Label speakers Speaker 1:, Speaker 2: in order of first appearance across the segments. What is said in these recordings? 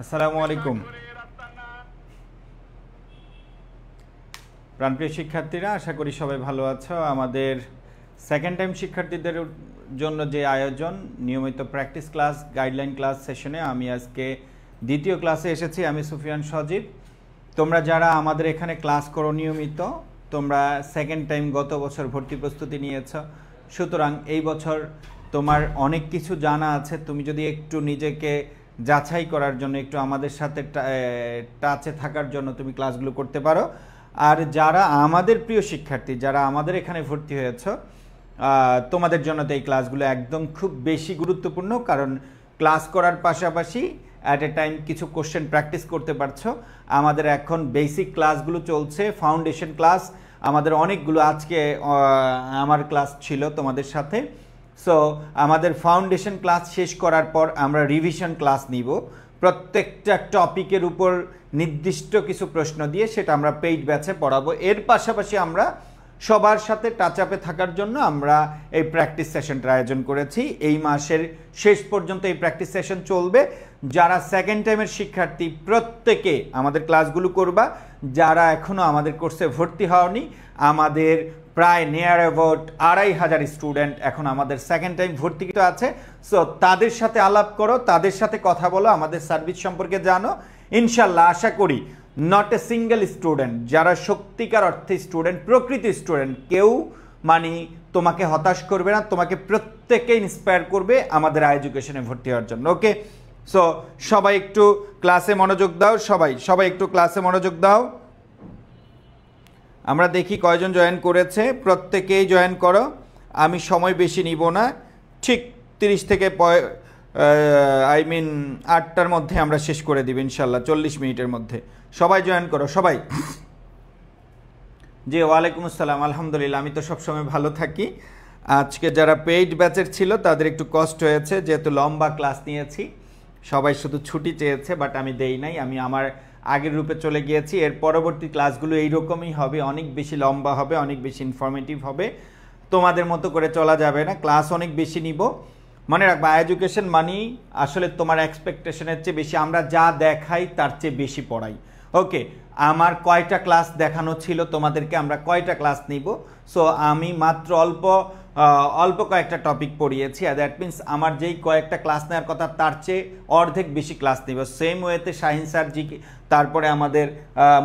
Speaker 1: আসসালামু আলাইকুম প্রাণপ্রিয় শিক্ষার্থীরা, আশা করি সবাই ভালো আছো। আমাদের সেকেন্ড টাইম শিক্ষার্থীদের জন্য যে আয়োজন নিয়মিত প্র্যাকটিস ক্লাস গাইডলাইন ক্লাস সেশনে আমি আজকে দ্বিতীয় ক্লাসে এসেছি। আমি সুফিয়ান সজীব। তোমরা যারা আমাদের এখানে ক্লাস করো নিয়মিত, তোমরা সেকেন্ড টাইম গত বছর ভর্তি প্রস্তুতি নিয়েছ, সুতরাং এই বছর তোমার অনেক কিছু জানা আছে। তুমি যদি একটু নিজেকে যাচাই করার জন্য, একটু আমাদের সাথে টাচে থাকার জন্য তুমি ক্লাসগুলো করতে পারো। আর যারা আমাদের প্রিয় শিক্ষার্থী, যারা আমাদের এখানে ভর্তি হয়েছ, তোমাদের জন্য তো এই ক্লাসগুলো একদম খুব বেশি গুরুত্বপূর্ণ, কারণ ক্লাস করার পাশাপাশি অ্যাট এ টাইম কিছু কোশ্চেন প্র্যাকটিস করতে পারছো। আমাদের এখন বেসিক ক্লাসগুলো চলছে, ফাউন্ডেশন ক্লাস আমাদের অনেকগুলো। আজকে আমার ক্লাস ছিল তোমাদের সাথে। সো আমাদের ফাউন্ডেশন ক্লাস শেষ করার পর আমরা রিভিশন ক্লাস নিব, প্রত্যেকটা টপিকের উপর নির্দিষ্ট কিছু প্রশ্ন দিয়ে সেটা আমরা পেইড ব্যাচে পড়াবো। এর পাশাপাশি আমরা সবার সাথে টাচ আপে থাকার জন্য আমরা এই প্র্যাকটিস সেশনটার আয়োজন করেছি। এই মাসের শেষ পর্যন্ত এই প্র্যাকটিস সেশন চলবে। যারা সেকেন্ড টাইমের শিক্ষার্থী প্রত্যেকে আমাদের ক্লাসগুলো করবা। যারা এখনও আমাদের কোর্সে ভর্তি হওনি, আমাদের প্রায় নিয়ার অ্যাবাউট 2500 স্টুডেন্ট এখন আমাদের সেকেন্ড টাইম ভর্তিকৃত আছে। সো তাদের সাথে আলাপ করো, তাদের সাথে কথা বলো, আমাদের সার্ভিস সম্পর্কে জানো। ইনশাল্লাহ আশা করি নট এ সিঙ্গেল স্টুডেন্ট, যারা সত্যিকার অর্থে স্টুডেন্ট, প্রকৃতি স্টুডেন্ট, কেউ মানে তোমাকে হতাশ করবে না, তোমাকে প্রত্যেকে ইন্সপায়ার করবে আমাদের এডুকেশনে ভর্তি হওয়ার জন্য। ওকে, সো সবাই একটু ক্লাসে মনোযোগ দাও। সবাই একটু ক্লাসে মনোযোগ দাও। আমরা দেখি কয়জন জয়েন করেছে। প্রত্যেকেই জয়েন করো, আমি সময় বেশি নিব না, ঠিক 30 থেকে 8টার মধ্যে আমরা শেষ করে দিব ইনশাল্লাহ, 40 মিনিটের মধ্যে। সবাই জয়েন করো, সবাই। জি, ওয়ালাইকুম আসসালাম। আলহামদুলিল্লাহ, আমি তো সবসময় ভালো থাকি। আজকে যারা পেইড ব্যাচের ছিল তাদের একটু কষ্ট হয়েছে, যেহেতু লম্বা ক্লাস নিয়েছি। সবাই শুধু ছুটি চেয়েছে, বাট আমি দেই নাই, আমি আমার আগের রূপে চলে গিয়েছি। এর পরবর্তী ক্লাসগুলো এইরকমই হবে, অনেক বেশি লম্বা হবে, অনেক বেশি ইনফরমেটিভ হবে। তোমাদের মতো করে চলা যাবে না, ক্লাস অনেক বেশি নিব। মনে রাখবা, এডুকেশন মানি আসলে তোমার এক্সপেকটেশনের চেয়ে বেশি, আমরা যা দেখাই তার চেয়ে বেশি পড়াই। ওকে, আমার কয়টা ক্লাস দেখানো ছিল তোমাদেরকে, আমরা কয়টা ক্লাস নিব। সো আমি মাত্র অল্প কয়েকটা টপিক পড়িয়েছি। দ্যাট মিনস আমার যেই কয়েকটা ক্লাস নেওয়ার কথা তার চেয়ে অর্ধেক বেশি ক্লাস নিব। সেম ওয়েতে শাহিন স্যার জি, তারপরে আমাদের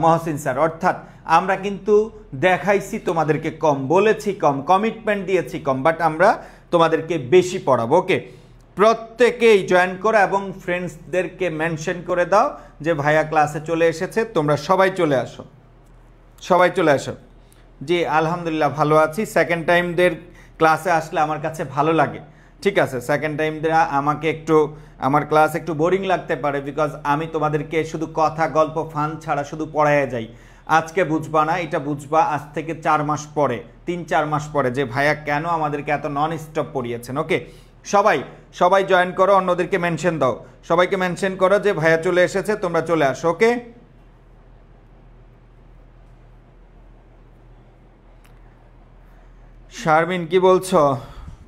Speaker 1: মহসিন স্যার। অর্থাৎ আমরা কিন্তু দেখাইছি তোমাদেরকে কম, বলেছি কম, কমিটমেন্ট দিয়েছি কম, বাট আমরা তোমাদেরকে বেশি পড়াবো। ওকে, প্রত্যেকেই জয়েন করো এবং ফ্রেন্ডসদেরকে মেনশন করে দাও যে ভাইয়া ক্লাসে চলে এসেছে। তোমরা সবাই চলে আসো, সবাই চলে আসো। জি, আলহামদুলিল্লাহ ভালো আছি। সেকেন্ড টাইমদের ক্লাসে আসলে আমার কাছে ভালো লাগে। ঠিক আছে, সেকেন্ড টাইমদের আমাকে একটু, আমার ক্লাস একটু বোরিং লাগতে পারে, বিকজ আমি তোমাদেরকে শুধু কথা গল্প ফান ছাড়া শুধু পড়াইয়া যাই। আজকে বুঝবা না, এটা বুঝবা আজ থেকে 4 মাস পরে, 3-4 মাস পরে, যে ভাইয়া কেন আমাদেরকে এত নন স্টপ পড়িয়েছেন। ওকে, সবাই জয়েন করো, অন্যদেরকে মেনশন দাও, সবাইকে মেনশন করো যে ভাইয়া চলে এসেছে, তোমরা চলে আসো। ওকে, শারমিন কি বলছো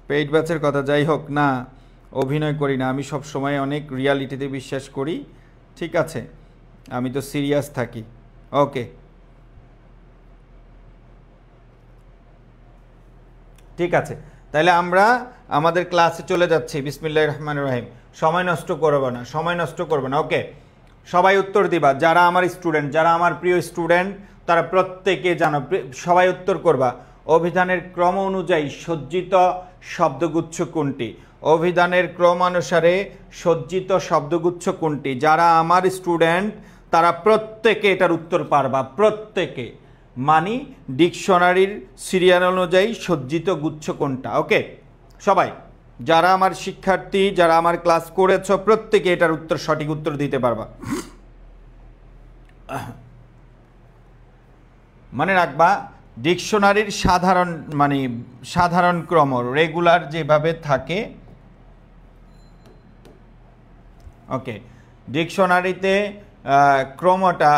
Speaker 1: পেইড ব্যাচের কথা? যাই হোক, না অভিনয় করি না, আমি সব সময় অনেক রিয়ালিটিতে বিশ্বাস করি। ঠিক আছে, আমি তো সিরিয়াস থাকি। ওকে, ঠিক আছে, তাহলে আমরা আমাদের ক্লাসে চলে যাচ্ছি। বিসমিল্লাহির রহমানির রহিম। সময় নষ্ট করবো না, সময় নষ্ট করবো না। ওকে, সবাই উত্তর দিবা। যারা আমার স্টুডেন্ট, যারা আমার প্রিয় স্টুডেন্ট, তারা প্রত্যেকে জানো, সবাই উত্তর করবা। অভিধানের ক্রম অনুযায়ী সজ্জিত শব্দগুচ্ছ কোনটি? অভিধানের ক্রম অনুসারে সজ্জিত শব্দগুচ্ছ কোনটি? যারা আমার স্টুডেন্ট তারা প্রত্যেকে এটার উত্তর পারবা, প্রত্যেকে। মানি ডিকশনারির সিরিয়াল অনুযায়ী সজ্জিত গুচ্ছ কোনটা? ওকে, সবাই যারা আমার শিক্ষার্থী, যারা আমার ক্লাস করেছ, প্রত্যেকে এটার উত্তর, সঠিক উত্তর দিতে পারবা। মনে রাখবা, ডিকশনারির সাধারণ ক্রম রেগুলার যেভাবে থাকে। ওকে, ডিকশনারিতে ক্রমটা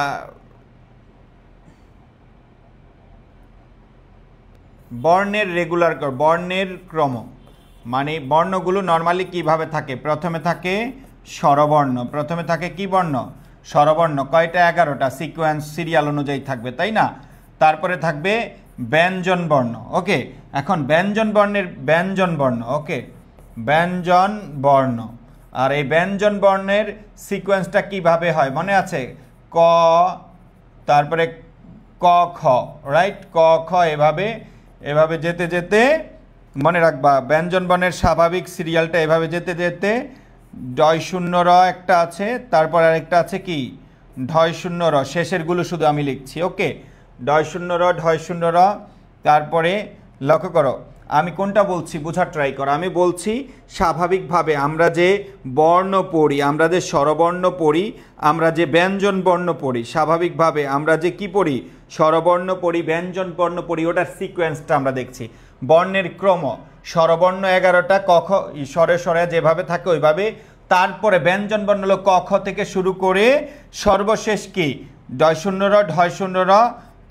Speaker 1: বর্ণের রেগুলার, বর্ণের ক্রম মানে বর্ণগুলো নর্মালি কিভাবে থাকে? প্রথমে থাকে স্বরবর্ণ। প্রথমে থাকে কি বর্ণ? স্বরবর্ণ। কয়টা? 11টা। সিকোয়েন্স সিরিয়াল অনুযায়ী থাকবে, তাই না? তারপরে থাকবে ব্যঞ্জন বর্ণ। ওকে, এখন ব্যঞ্জন বর্ণের ব্যঞ্জন বর্ণ। ওকে, ব্যঞ্জন বর্ণ। আর এই ব্যঞ্জন বর্ণের সিকোয়েন্সটা কিভাবে হয় মনে আছে? ক, তারপরে ক খ, রাইট? ক খ, এভাবে এভাবে যেতে যেতে মনে রাখবা ব্যঞ্জন বর্ণের স্বাভাবিক সিরিয়ালটা এভাবে যেতে যেতে ডয় শূন্য র একটা আছে, তারপর আরেকটা আছে কি ঢয় শূন্য র। শেষেরগুলো শুধু আমি লিখছি। ওকে, ডয় শূন্য র, ঢয় শূন্য র। তারপরে লক্ষ্য করো আমি কোনটা বলছি বোঝার ট্রাই করো। আমি বলছি স্বাভাবিকভাবে আমরা যে বর্ণ পড়ি, আমরা যে স্বরবর্ণ পড়ি, আমরা যে ব্যঞ্জন বর্ণ পড়ি, স্বাভাবিকভাবে আমরা যে কি পড়ি? স্বরবর্ণ পড়ি, ব্যঞ্জন বর্ণ পড়ি, ওটার সিকোয়েন্সটা আমরা দেখছি। বর্ণের ক্রম, স্বরবর্ণ 11টা, ক খ স্বরে স্বরে যেভাবে থাকে ওইভাবে। তারপরে ব্যঞ্জন বর্ণ হলো ক খ থেকে শুরু করে সর্বশেষ কি ডয় শূন্য র, ঢয় শূন্য র,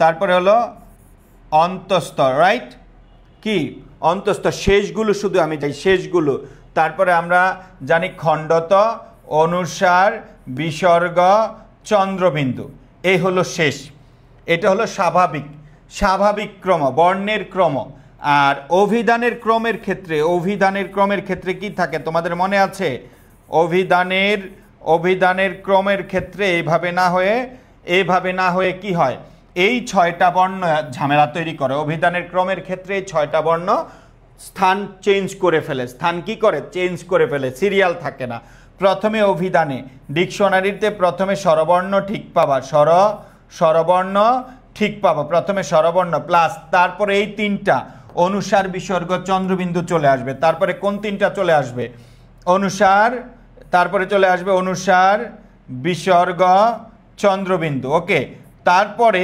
Speaker 1: তারপরে হলো অন্তস্থ, রাইট? কি অন্তস্থ, শেষগুলো শুধু আমি চাই, শেষগুলো। তারপরে আমরা জানি খণ্ডত, অনুসার, বিসর্গ, চন্দ্রবিন্দু, এই হলো শেষ। এটা হলো স্বাভাবিক স্বাভাবিক ক্রম, বর্ণের ক্রম। আর অভিধানের ক্রমের ক্ষেত্রে, অভিধানের ক্রমের ক্ষেত্রে কি থাকে তোমাদের মনে আছে? অভিধানের ক্রমের ক্ষেত্রে এইভাবে না হয়ে কি হয়? এই 6টা বর্ণ ঝামেলা তৈরি করে। অভিধানের ক্রমের ক্ষেত্রে এই 6টা বর্ণ স্থান চেঞ্জ করে ফেলে। স্থান কি করে? চেঞ্জ করে ফেলে, সিরিয়াল থাকে না। প্রথমে অভিধানে ডিকশনারিতে প্রথমে স্বরবর্ণ ঠিক পাবা, স্বরবর্ণ ঠিক পাবা, প্রথমে স্বরবর্ণ প্লাস তারপরে এই 3টা অনুসার, বিসর্গ, চন্দ্রবিন্দু চলে আসবে। তারপরে কোন 3টা চলে আসবে? অনুসার, তারপরে চলে আসবে অনুসার, বিসর্গ, চন্দ্রবিন্দু। ওকে, তারপরে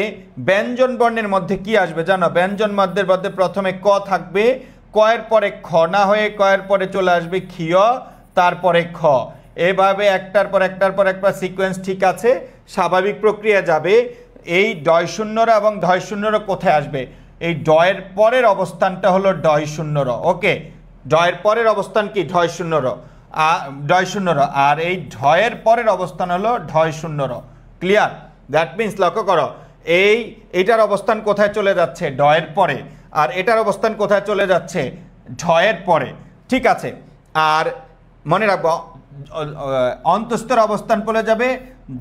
Speaker 1: ব্যঞ্জন বর্ণের মধ্যে কি আসবে জানো? ব্যঞ্জন বর্ণের মধ্যে প্রথমে ক থাকবে, কয়ের পরে খ না হয়ে কয়ের পরে চলে আসবে ক্ষিয়, তারপরে খ। এভাবে একটার পর একটা সিকোয়েন্স ঠিক আছে, স্বাভাবিক প্রক্রিয়া যাবে। এই ডয় শূন্যর এবং ধয় শূন্যর কোথায় আসবে? এই ডয়ের পরের অবস্থানটা হলো ডয় শূন্যর। ওকে, ডয়ের পরের অবস্থান কি? ঢয় শূন্যর, ডয় শূন্যর। আর এই ঢয়ের পরের অবস্থান হলো ঢয় শূন্যর। ক্লিয়ার? দ্যাট মিনস লক্ষ্য করো এইটার অবস্থান কোথায় চলে যাচ্ছে? ডয়ের পরে। আর এটার অবস্থান কোথায় চলে যাচ্ছে? ঢয়ের পরে। ঠিক আছে, আর মনে রাখবো অন্তস্থর অবস্থান চলে যাবে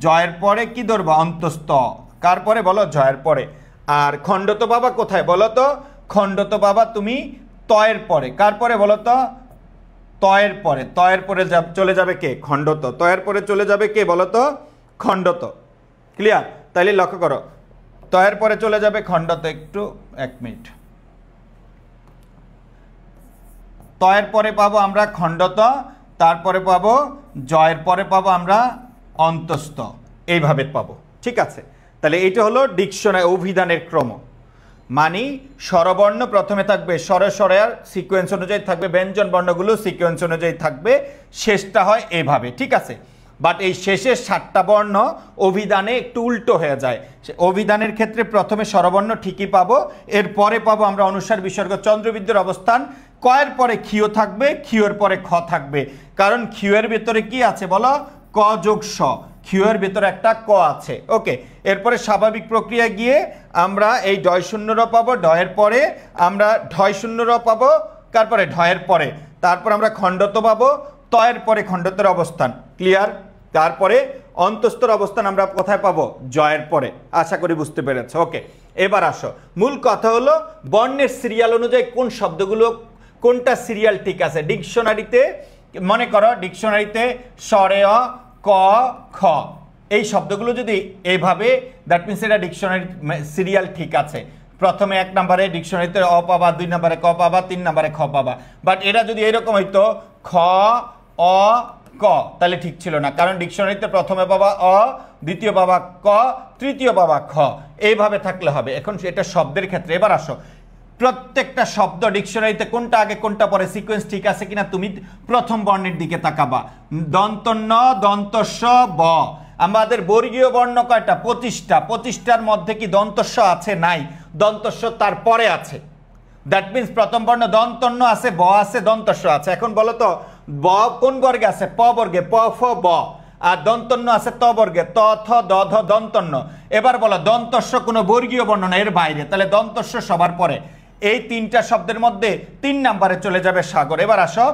Speaker 1: জয়ের পরে। কি ধরবো? অন্তস্থ। কার পরে বলো? জয়ের পরে। আর খণ্ডত বাবা কোথায় বলো তো? খণ্ডত বাবা তুমি তয়ের পরে। কার পরে বলো তো? তয়ের পরে। তয়ের পরে চলে যাবে কে? খণ্ডত। তয়ের পরে চলে যাবে কে বলো তো? খণ্ডত। ক্লিয়ার? তাইলে লক্ষ্য করো তয়ের পরে চলে যাবে খণ্ডত। একটু 1 মিনিট। তয়ের পরে পাবো আমরা খণ্ডত, তারপরে পাবো জয়ের পরে পাবো আমরা অন্তস্থ, এইভাবে পাবো। ঠিক আছে, তাহলে এইটা হলো ডিকশনারি অভিধানের ক্রম। মানে স্বরবর্ণ প্রথমে থাকবে স্বরে স্বরের সিকোয়েন্স অনুযায়ী থাকবে, ব্যঞ্জন বর্ণগুলো সিকোয়েন্স অনুযায়ী থাকবে, শেষটা হয় এভাবে। ঠিক আছে, বাট এই শেষের 7টা বর্ণ অভিধানে একটু উল্টো হয়ে যায়। অভিধানের ক্ষেত্রে প্রথমে স্বরবর্ণ ঠিকই পাবো, এরপরে পাবো আমরা অনুসার, বিসর্গ, চন্দ্রবিন্দুর অবস্থান। কয়ের পরে ক্ষিয় থাকবে, ক্ষিয়র পরে খ থাকবে, কারণ ক্ষিয়ের ভেতরে কি আছে বলো? ক যোগ স, ক্ষিয়ের ভেতরে একটা ক আছে। ওকে, এরপরে স্বাভাবিক প্রক্রিয়া গিয়ে আমরা এই ডয় শূন্য র পাবো, ডয়ের পরে আমরা ঢয় শূন্য র পাবো, তারপরে ঢয়ের পরে, তারপর আমরা খণ্ডত পাবো, তয়ের পরে খণ্ডতের অবস্থান। ক্লিয়ার? তারপরে অন্তস্থর অবস্থান আমরা কোথায় পাবো? জয়ের পরে। আশা করি বুঝতে পেরেছো। ওকে, এবার আসো, মূল কথা হলো বর্ণের সিরিয়াল অনুযায়ী কোন শব্দগুলো কোনটা সিরিয়াল ঠিক আছে। ডিকশনারিতে মনে করো, ডিকশনারিতে স্বরেয়, ক, খ, এই শব্দগুলো যদি এইভাবে, দ্যাট মিনস এটা ডিকশনারি সিরিয়াল ঠিক আছে। প্রথমে 1 নম্বরে ডিকশনারিতে অ পাবা, 2 নম্বরে ক পাবা, 3 নম্বরে খ পাবা। বাট এটা যদি এরকম হইতো খ, অ, ক, তাহলে ঠিক ছিল না, কারণ ডিকশনারিতে প্রথমে পাবা অ, দ্বিতীয় পাবা ক, তৃতীয় পাবা খ, এইভাবে থাকলে হবে। এখন এটা শব্দের ক্ষেত্রে। এবার আসো, প্রত্যেকটা শব্দ ডিকশনারিতে কোনটা আগে কোনটা পরে সিকোয়েন্স ঠিক আছে কিনা তুমি প্রথম বর্ণের দিকে তাকাবা। দন্ত ন, দন্ত স, ব। আমাদের বর্গীয় বর্ণ কয়টা? 25টা। 25টার মধ্যে কি দন্তস্ব আছে? নাই, দন্তস্ব তারপরে আছে। দ্যাট মিনস প্রথম বর্ণ দন্তন্য আছে, ব আছে, দন্তস্ব আছে। এখন বলো তো ব কোন বর্গে আছে? প বর্গে, প ফ ব। আর দন্তন্য আছে ত বর্গে, ত থ দ ধ দন্তন্য। এবার বলো দন্তস্ব কোনো বর্গীয় বর্ণ না, এর বাইরে, তাহলে দন্তস্ব সবার পরে। এই তিনটা শব্দের মধ্যে 3 নম্বরে চলে যাবে সাগর। এবার আসো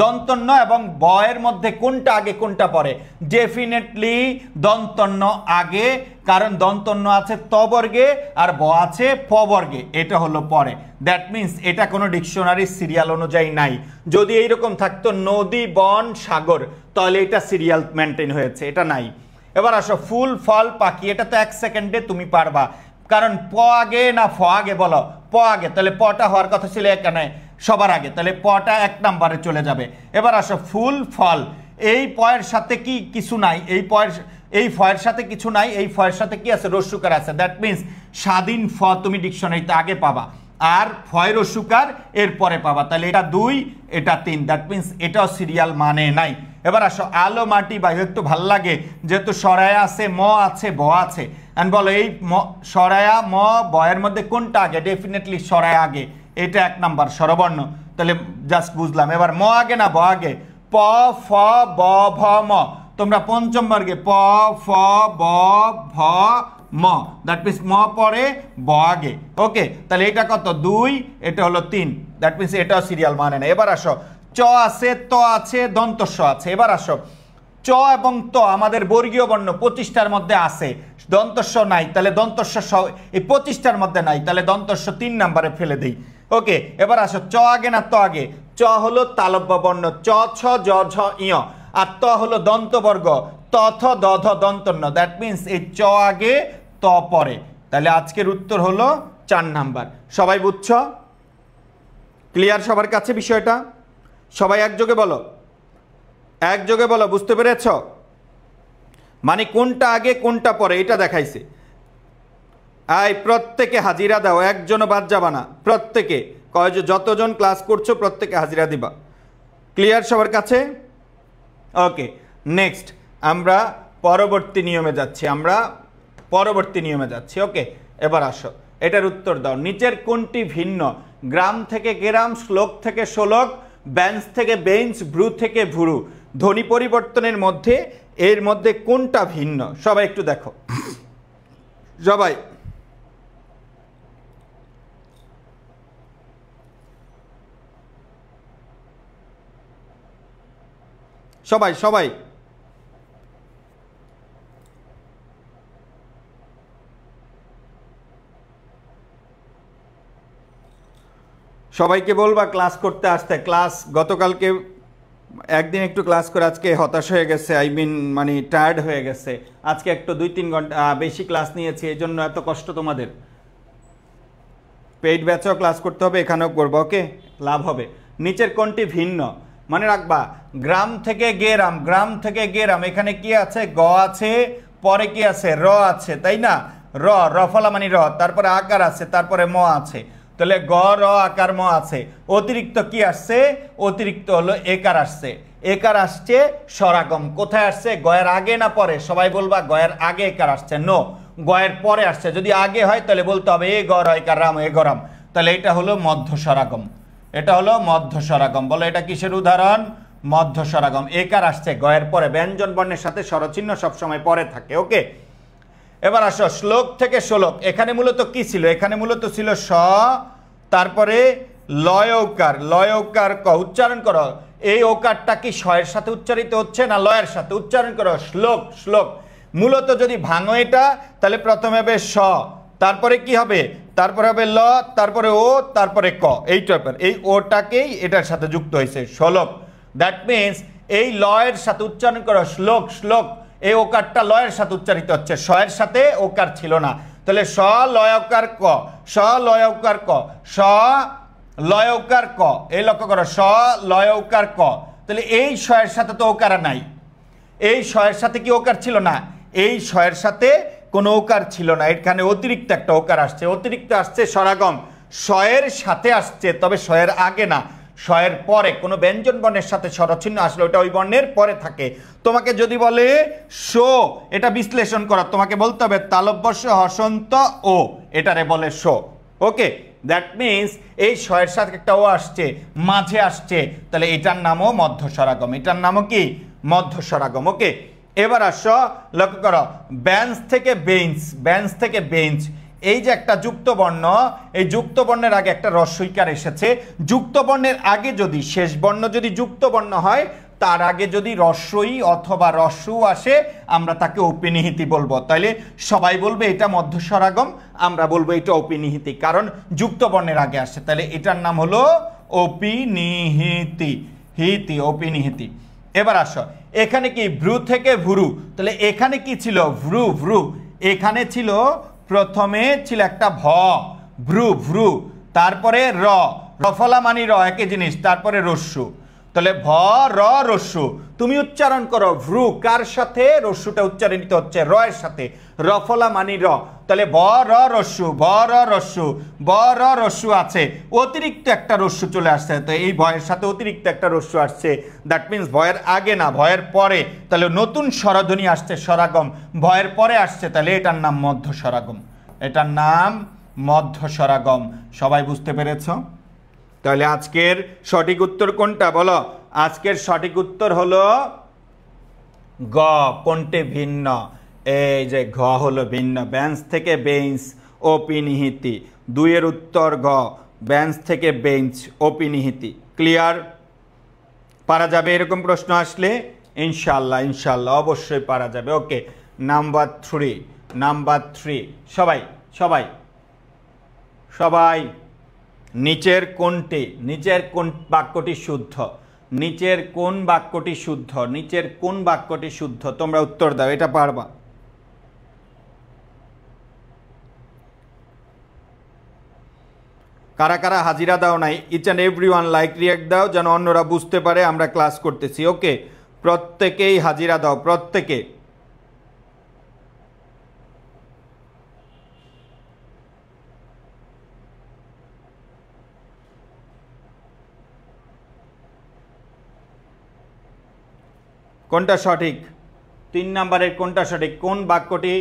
Speaker 1: দন্তন্য এবং ব এর মধ্যে কোনটা আগে কোনটা পরে? ডেফিনেটলি দন্তন্য আগে, কারণ দন্তন্য আছে ত বর্গে আর ব আছে প বর্গে, এটা হলো পরে। দ্যাট মিন্স এটা কোনো ডিকশনারি সিরিয়াল অনুযায়ী নাই। যদি এইরকম থাকতো নদী বন সাগর, তাহলে এটা সিরিয়াল মেনটেন হয়েছে, এটা নাই। এবার আসো ফুল ফল পাখি, এটা তো 1 সেকেন্ডে তুমি পারবা, কারণ প আগে না ফ আগে? বলো প আগে, তাহলে পটা হওয়ার কথা ছিল এখানে সবার আগে, তাহলে পটা 1 নম্বরে চলে যাবে। এবার আসো ফুল ফল, এই পয়ের সাথে কি কিছু নাই? এই ফয়ের সাথে কিছু নাই, এই ফয়ের সাথে কি আছে? রস্যুকার আছে। দ্যাট মিন্স স্বাধীন ফ তুমি ডিকশনারিতে আগে পাবা, আর ফয়ের রস্যুকার এরপরে পাবা, তাহলে এটা 2 এটা 3। দ্যাট মিন্স এটাও সিরিয়াল মানে নাই। এবার আসো আলো মাটি বায়ু, একটু ভাল লাগে যেহেতু সরায়া আছে, ম আছে, ব আছে। এন্ড বলো এই সরায়া ম বয়ের মধ্যে কোনটা আগে? ডেফিনেটলি সরায়া আগে, এটা 1 নাম্বার স্বরবর্ণ, তাহলে জাস্ট বুঝলাম। এবার ম আগে না ব আগে? প ফ ব ভ ম, তোমরা পঞ্চম বর্গে প ফ ব ভ ম, দ্যাট মিন্স ম পরে ব আগে। ওকে, তাহলে এটা কত? 2, এটা হলো 3। দ্যাট মিন্স এটাও সিরিয়াল মানে না। এবার আসো চ আছে, ত আছে, দন্তস্ব আছে। এবার আসো চ এবং ত আমাদের বর্গীয় বর্ণ 25টার মধ্যে আছে, দন্তস্ব নাই, তাহলে দন্তস্ব এই 25টার মধ্যে নাই, তাহলে দন্তস্ব 3 নম্বরে ফেলে দেই। ওকে, এবার আসো চ আগে না ত আগে? চ হলো তালব্য বর্ণ, চ ছ জ ঝ ইয়, আর ত হলো দন্তবর্গ, ত থ দ ধ দন্তন্য। দ্যাট মিন্স এই চ আগে ত পরে, তাহলে আজকের উত্তর হলো 4 নাম্বার। সবাই বুঝছো? ক্লিয়ার সবার কাছে বিষয়টা? সবাই একযোগে বলো, একযোগে বলো, বুঝতে পেরেছ? মানে কোনটা আগে কোনটা পরে এটা দেখাইছে। আই প্রত্যেকে হাজিরা দাও, একজনও বাদ যাবা না, প্রত্যেকে কয় যে যতজন ক্লাস করছো প্রত্যেকে হাজিরা দিবা। ক্লিয়ার সবার কাছে? ওকে, নেক্সট আমরা পরবর্তী নিয়মে যাচ্ছি। ওকে, এবার আসো এটার উত্তর দাও। নিচের কোনটি ভিন্ন? গ্রাম থেকে গেরাম, শ্লোক থেকে শ্লোক, বেঞ্চ থেকে বেঞ্চ, ভ্রু থেকে ভ্রু। ধ্বনি পরিবর্তনের মধ্যে এর মধ্যে কোনটা ভিন্ন? সবাই একটু দেখো, সবাই সবাই সবাই সবাইকে বলবা ক্লাস করতে আসতে। ক্লাস গতকালকে একদিন একটু ক্লাস করে আজকে হতাশ হয়ে গেছে, মানে টায়ার্ড হয়ে গেছে। আজকে একটু 2-3 ঘন্টা বেশি ক্লাস নিয়েছি, এই জন্য এত কষ্ট তোমাদের। পেইড ব্যাচেও ক্লাস করতে হবে, এখানেও করবো। ওকে, লাভ হবে। নিচের কোনটি ভিন্ন? মনে রাখবা গ্রাম থেকে গেরাম, গ্রাম থেকে গেরাম, এখানে কি আছে? গ আছে, পরে কি আছে? র আছে, তাই না? রফলা মানে র, তারপরে আকার আছে, তারপরে ম আছে, তাহলে গ র আকার ম আছে। অতিরিক্ত কি আসছে? অতিরিক্ত হলো একার আসছে। একার আসছে স্বরাগম। কোথায় আসছে? গয়ের আগে না পরে? সবাই বলবা গয়ের আগে একার আসছে। নো, গয়ের পরে আসছে। যদি আগে হয় তাহলে বলতে হবে এ গ র একার রাম এ গরাম, তাহলে এটা হলো মধ্য স্বরাগম। এটা হলো মধ্য স্বরাগম। বলো এটা কিসের উদাহরণ? মধ্য স্বরাগম। একার আসছে গয়ের পরে, ব্যঞ্জন বর্ণের সাথে স্বরচিহ্ন সবসময় পরে থাকে। ওকে, এবার আসো শ্লোক থেকে শ্লোক। এখানে মূলত কি ছিল? এখানে মূলত ছিল স, তারপরে লয় ওকার, লয় ওকার ক। উচ্চারণ করো, এই ওকারটা কি শয়ের সাথে উচ্চারিত হচ্ছে না লয়ের সাথে? উচ্চারণ করো শ্লোক, শ্লোক। মূলত যদি ভাঙো এটা, তাহলে প্রথমে হবে স, তারপরে কি হবে? তারপরে হবে ল, তারপরে ও, তারপরে ক। এই টাইপের, এই ওটাকেই এটার সাথে যুক্ত হয়েছে শ্লোক। দ্যাট মিন্স এই লয়ের সাথে উচ্চারণ করো শ্লোক, শ্লোক। এই ওকারটা লয়ের সাথে উচ্চারিত হচ্ছে, শয়ের সাথে ওকার ছিল না। তাহলে স লয়কার ক, স লয়কার ক, স লয়কার ক। এই লক্ষ্য করো, স লয়কার ক। তাহলে এই শয়ের সাথে তো ওকার নাই। এই শয়ের সাথে কি ওকার ছিল না? এই শয়ের সাথে কোনো ওকার ছিল না, এখানে অতিরিক্ত একটা ওকার আসছে। অতিরিক্ত আসছে স্বরাগম, শয়ের সাথে আসছে, তবে শয়ের আগে না, শয়ের পরে। কোনো ব্যঞ্জন বর্ণের সাথে স্বরচিহ্ন আসলে ওটা ওই বর্ণের পরে থাকে। তোমাকে যদি বলে শো, এটা বিশ্লেষণ করা, তোমাকে বলতে হবে তালব্য স হসন্ত ও, এটারে বলে শো। ওকে, দ্যাট মিনস এই শয়ের সাথে একটা ও আসছে, মাঝে আসছে, তাহলে এটার নামও মধ্যস্বরাগম, এটার নামও কি মধ্যস্বরাগম। ওকে, এবার আসো লক্ষ্য করো, বেঞ্চ থেকে বেঞ্চ, বেঞ্চ থেকে বেঞ্চ, এই যে একটা যুক্ত বর্ণ, এই যুক্ত বর্ণের আগে একটা রস্বইকার এসেছে, যুক্ত বর্ণের আগে যদি শেষ বর্ণ যদি যুক্ত বর্ণ হয়, তার আগে যদি রস্বই অথবা রস্যু আসে, আমরা তাকে অপিনিহিতি বলবো। তাইলে সবাই বলবে এটা মধ্যস্বরাগম, আমরা বলবো এটা অপিনিহিতি, কারণ যুক্ত বর্ণের আগে আসে। তাহলে এটার নাম হলো অপিনিহিতি, হিতি, অপিনিহিতি। এবার আসো, এখানে কি ভ্রু থেকে ভুরু, তাহলে এখানে কি ছিল ভ্রু, ভ্রু, এখানে ছিল প্রথমে ছিল একটা ভ, ভ্রু, ভ্রু, তারপরে র, রফলা মানি র, একই জিনিস, তারপরে রস্যু, তাহলে ভ র রস্যু। তুমি উচ্চারণ করো ভ্রু কার সাথে, রস্যুটা উচ্চারিত হচ্ছে র এর সাথে, রফলা মানি র, তাহলে ভ র রস্যু, ভ র রস্যু, ব র রস্যু আছে, অতিরিক্ত একটা রস্যু চলে আসছে, তো এই ভয়ের সাথে অতিরিক্ত একটা রস্যু আসছে, দ্যাট মিনস ভয়ের আগে না, ভয়ের পরে, তাহলে নতুন স্বরধ্বনি আসছে স্বরাগম, ভয়ের পরে আসছে, তাহলে এটার নাম মধ্যস্বরাগম, এটার নাম মধ্যস্বরাগম। সবাই বুঝতে পেরেছো? তাহলে আজকের সঠিক উত্তর কোনটা বলো? আজকের সঠিক উত্তর হলো গ, কোনটি ভিন্ন, এই যে ঘ হলো ভিন্ন, বেঞ্চ থেকে বেঞ্চ, অপিনিহিতি, দুইয়ের উত্তর গ, বেঞ্চ থেকে বেঞ্চ, অপিনিহিতি। ক্লিয়ার? পারা যাবে এরকম প্রশ্ন আসলে? ইনশাল্লাহ, ইনশাল্লাহ অবশ্যই পারা যাবে। ওকে, নাম্বার 3, নাম্বার 3, সবাই সবাই সবাই নিচের কোনটি, নিচের কোন বাক্যটি শুদ্ধ, নিচের কোন বাক্যটি শুদ্ধ, নিচের কোন বাক্যটি শুদ্ধ, তোমরা উত্তর দাও, এটা পারবা। কারা কারা হাজিরা দাও নাই, each and everyone like react দাও, যেন অন্যরা বুঝতে পারে আমরা ক্লাস করতেছি। ওকে, প্রত্যেকেই হাজিরা দাও, প্রত্যেকে। কোনটা সঠিক? 3 নম্বরের কোনটা সঠিক, কোন বাক্যটি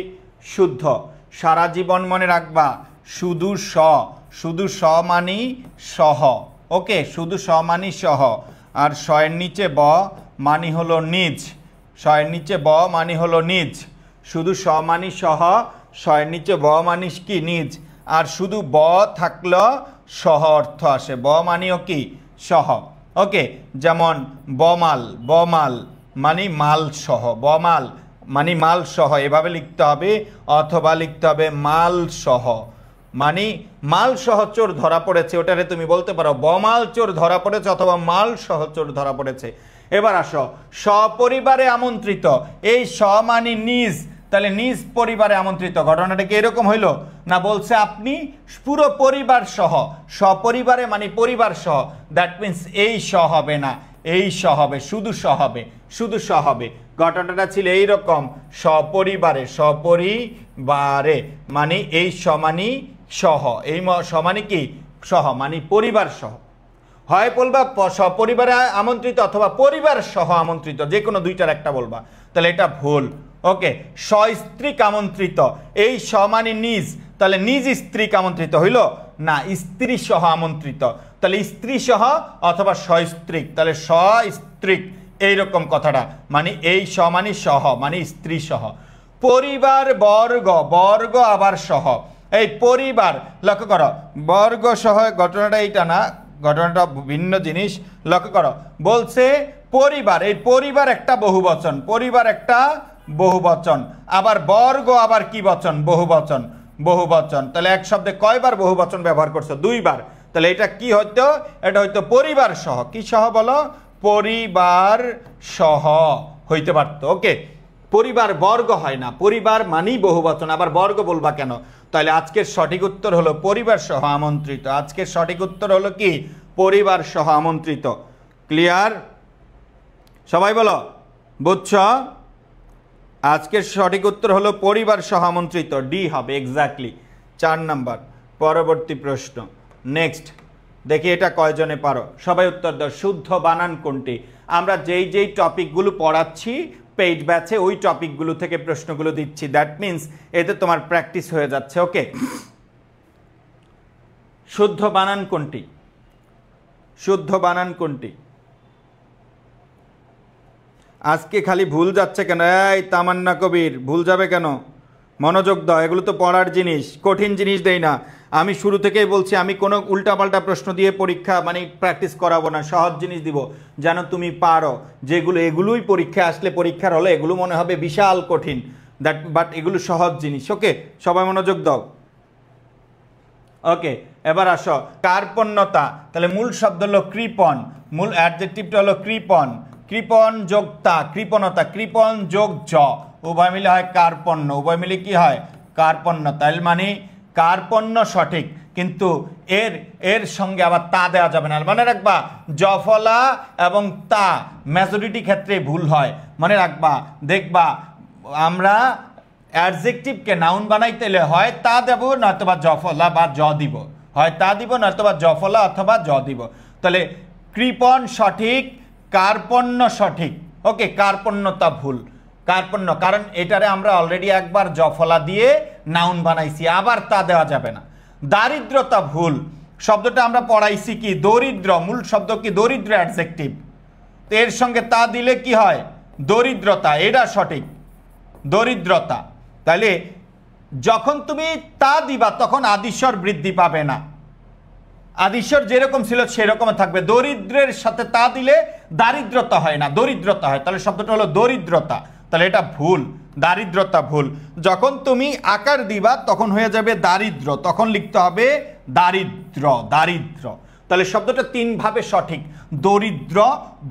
Speaker 1: শুদ্ধ? সারা জীবন মনে রাখবা, শুধু স, শুধু স মানি সহ। ওকে, শুধু স মানি সহ, আর শয়ের নিচে ব মানি হলো নিজ, শয়ের নিচে ব মানি হলো নিজ, শুধু স মানি সহ, শয়ের নিচে ব মানিস কি নিজ, আর শুধু ব থাকলো সহ অর্থ আসে, ব মানিও কি সহ। ওকে, যেমন বমাল, বমাল মানে মাল সহ, বমাল মানে মাল সহ, এভাবে লিখতে হবে, অথবা লিখতে হবে মাল সহ, মানে মাল সহ চোর ধরা পড়েছে, ওটারে তুমি বলতে পারো বমাল চোর ধরা পড়েছে, অথবা মাল সহ চোর ধরা পড়েছে। এবার আসো, সপরিবারে আমন্ত্রিত, এই স মানে নিজ, তাহলে নিজ পরিবারে আমন্ত্রিত, ঘটনাটা কি এরকম হইলো না? বলছে আপনি পুরো পরিবার সহ, সপরিবারে মানে পরিবার সহ, দ্যাট মিনস এই স হবে না, এই স হবে, শুধু স হবে, শুধু স হবে। ঘটনাটা ছিল এইরকম, সপরিবারে, সপরিবারে মানে এই সমানি সহ, এই সমানি কি সহ মানে পরিবার সহ, হয় বলবা সপরিবারে আমন্ত্রিত অথবা পরিবার সহ আমন্ত্রিত, যে কোনো দুইটার একটা বলবা, তাহলে এটা ভুল। ওকে, সস্ত্রীক আমন্ত্রিত, এই সমানি নিজ, তাহলে নিজ স্ত্রীক আমন্ত্রিত হইল না, স্ত্রী সহ আমন্ত্রিত, তাহলে স্ত্রী সহ অথবা সস্ত্রীক, তাহলে সস্ত্রীক, এইরকম কথাটা, মানে এই সমানি সহ মানে স্ত্রী সহ। পরিবার বর্গ, বর্গ আবার সহ, এই পরিবার লক্ষ্য করো, বর্গ সহ, ঘটনাটা এইটা না, ঘটনাটা ভিন্ন জিনিস, লক্ষ্য করো, বলছে পরিবার, এই পরিবার একটা বহুবচন, পরিবার একটা বহুবচন, আবার বর্গ আবার কি বচন, বহুবচন, বহুবচন, তাহলে এক শব্দে কয়বার বহুবচন ব্যবহার করছো? 2 বার, তাহলে এটা কি হইতো? এটা হইতো পরিবার সহ, কি সহ বলো? পরিবার সহ হইতে পারতো। ওকে, পরিবার বর্গ হয় না, পরিবার মানেই বহুবচন, আবার বর্গ বলবা কেন? তাহলে আজকের সঠিক উত্তর হলো পরিবার সহ আমন্ত্রিত, আজকের সঠিক উত্তর হলো কি পরিবার সহ আমন্ত্রিত। ক্লিয়ার? সবাই বলো, বুঝছ? আজকের সঠিক উত্তর হলো পরিবার সহ আমন্ত্রিত, ডি হবে এক্স্যাক্টলি। 4 নাম্বার, পরবর্তী প্রশ্ন, নেক্সট দেখি এটা কয়জনে পারো, সবাই উত্তর দাও। শুদ্ধ বানান কোনটি? আমরা যেই যেই টপিকগুলো পড়াচ্ছি পেইড ব্যাচে, ওই টপিকগুলো থেকে প্রশ্নগুলো দিচ্ছি, দ্যাট মিনস এতে তোমার প্র্যাকটিস হয়ে যাচ্ছে। ওকে, শুদ্ধ বানান কোনটি? শুদ্ধ বানান কোনটি? আজকে খালি ভুল যাচ্ছে কেন? এই তামান্না কবির, ভুল যাবে কেন? মনোযোগ দাও, এগুলো তো পড়ার জিনিস, কঠিন জিনিস দেই না। আমি শুরু থেকেই বলছি আমি কোনো উল্টাপাল্টা প্রশ্ন দিয়ে পরীক্ষা মানে প্র্যাকটিস করাবো না, সহজ জিনিস দিব যেন তুমি পারো। যেগুলো এগুলোই পরীক্ষা আসলে পরীক্ষার হলে এগুলো মনে হবে বিশাল কঠিন, বাট এগুলো সহজ জিনিস। ওকে, সবাই মনোযোগ দাও। ওকে, এবার আসো কার্পণ্যতা। তাহলে মূল শব্দ হলো কৃপণ, মূল অ্যাডজেক্টিভটা হলো কৃপণ। কৃপণ যোগ তা, কৃপণতা, কৃপণ যোগ জ, উভয় মিলে হয় কার্পণ্য, উভয় মিলে কি হয়? কার্পণ্য। তাহলে মানে কার্পণ্য সঠিক, কিন্তু এর এর সঙ্গে আবার তা দেওয়া যাবে না। মনে রাখবা জফলা এবং তা মেজরিটি ক্ষেত্রে ভুল হয়, মনে রাখবা। দেখবা আমরা অ্যাডজেক্টিভকে নাউন বানাইতে হলে হয় তা দেব নয়তোবা জফলা বা জ দিব, হয় তা দিব নয়তোবা জফলা অথবা জ দিব। তাহলে কৃপণ সঠিক, কার্পণ্য সঠিক। ওকে, কার্পণ্যতা ভুল, কার্পণ্য, কারণ এটারে আমরা অলরেডি একবার জফলা দিয়ে নাউন বানাইছি, আবার তা দেওয়া যাবে না। দারিদ্রতা ভুল, শব্দটা আমরা পড়াইছি কি? দরিদ্র, মূল শব্দ কি? দরিদ্র অ্যাডজেক্টিভ, তো এর সঙ্গে তা দিলে কি হয়? দরিদ্রতা, এটা সঠিক, দরিদ্রতা। তাহলে যখন তুমি তা দিবা তখন আদিস্বর বৃদ্ধি পাবে না, আদিস্বর যেরকম ছিল সেরকম থাকবে। দরিদ্রের সাথে তা দিলে দারিদ্রতা হয় না, দরিদ্রতা হয়। তাহলে শব্দটা হলো দরিদ্রতা, তাহলে এটা ভুল, দারিদ্রতা ভুল। যখন তুমি আকার দিবা তখন হয়ে যাবে দারিদ্র, তখন লিখতে হবে দারিদ্র, দারিদ্র। তাহলে শব্দটা তিনভাবে সঠিক, দরিদ্র,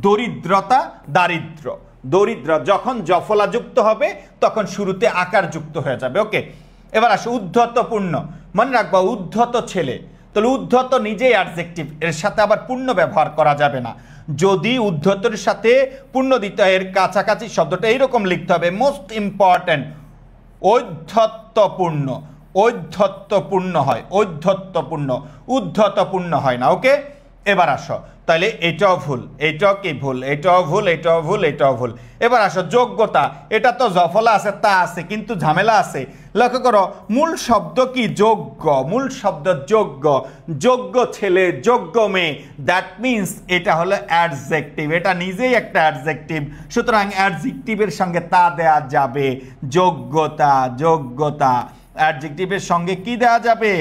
Speaker 1: দরিদ্রতা, দারিদ্র। দরিদ্র যখন জফলা যুক্ত হবে তখন শুরুতে আকার যুক্ত হয়ে যাবে। ওকে, এবার আসো উদ্ধতপূর্ণ। মনে রাখবা উদ্ধত ছেলে, তাহলে উদ্ধত নিজেই অ্যাডজেক্টিভ, এর সাথে আবার পূর্ণ ব্যবহার করা যাবে না। যদি উদ্ধতের সাথে পূর্ণ দিতে হয় এর কাছাকাছি শব্দটা এইরকম লিখতে হবে, মোস্ট ইম্পর্ট্যান্ট, ঔদ্ধত্যপূর্ণ, ঔদ্ধত্যপূর্ণ হয়, ঔদ্ধত্যপূর্ণ, উদ্ধতপূর্ণ হয় না। ওকে, এবার আসো, তাহলে এটাও ভুল, এটাও কি ভুল, এটাও ভুল, এটাও ভুল, এটাও ভুল। এবার আসো যোগ্যতা, এটা তো জফলা আছে তা আছে, কিন্তু ঝামেলা আছে। লক্ষ্য করো মূল শব্দ কি? যোগ্য, মূল শব্দ যোগ্য, যোগ্য ছেলে, যোগ্য মেয়ে, দ্যাট মিনস এটা হলো অ্যাডজেক্টিভ, এটা নিজেই একটা অ্যাডজেক্টিভ, সুতরাং অ্যাডজেক্টিভের সঙ্গে তা দেয়া যাবে, যোগ্যতা, যোগ্যতা। অ্যাডজেক্টিভের সঙ্গে কি দেওয়া যাবে?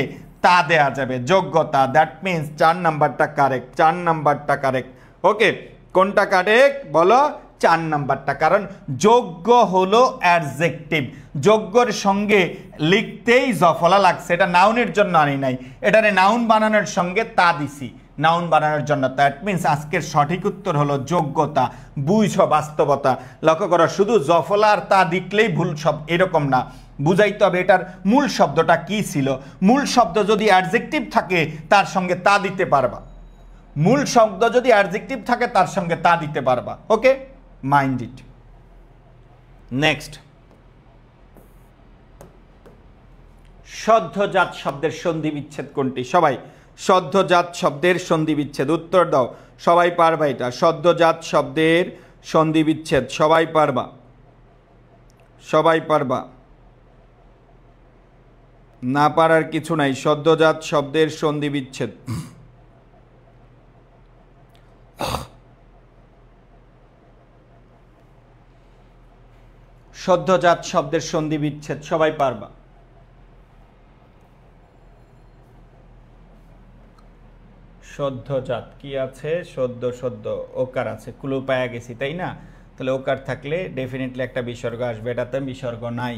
Speaker 1: তা দেয়া যাবে, যোগ্যতা। দ্যাট মিনস 4 নাম্বারটা কারেক্ট, 4 নাম্বারটা কারেক্ট। ওকে, কোনটা কারেক্ট বলো? 4 নাম্বারটা, কারণ যোগ্য হলো অ্যাডজেক্টিভ, যোগ্যর সঙ্গে লিখতেই জফলা লাগছে, এটা নাউনের জন্য আনি নাই, এটারে নাউন বানানোর সঙ্গে তা দিছি, নাউন বানানোর জন্য। দ্যাট মিনস আজকের সঠিক উত্তর হলো যোগ্যতা। বুঝো বাস্তবতা, লক্ষ্য করো শুধু জফলা আর তা দিকলেই ভুল, সব এরকম না, বুঝাইতে হবে এটার মূল শব্দটা কি ছিল। মূল শব্দ যদি অ্যাডজেক্টিভ থাকে তার সঙ্গে তা দিতে পারবা, মূল শব্দ যদি অ্যাডজেক্টিভ থাকে তার সঙ্গে তা দিতে পারবা। ওকে, মাইন্ড ইট। নেক্সট, সদ্যজাত শব্দের সন্ধি বিচ্ছেদ কোনটি? সবাই সদ্যজাত শব্দের সন্ধি বিচ্ছেদ উত্তর দাও, সবাই পারবা এটা। সদ্যজাত শব্দের সন্ধি বিচ্ছেদ সবাই পারবা, সবাই পারবা, না পারার কিছু নাই। সদ্যজাত শব্দের সন্ধি বিচ্ছেদ, সদ্যজাত শব্দের সন্ধি বিচ্ছেদ সবাই পারবা। সদ্যজাত কি আছে? সদ্য, সদ্য ওকার আছে, ক্লু পায়া গেছি তাই না? তাহলে ওকার থাকলে ডেফিনেটলি একটা বিসর্গ আসবে, এটাতে বিসর্গ নাই।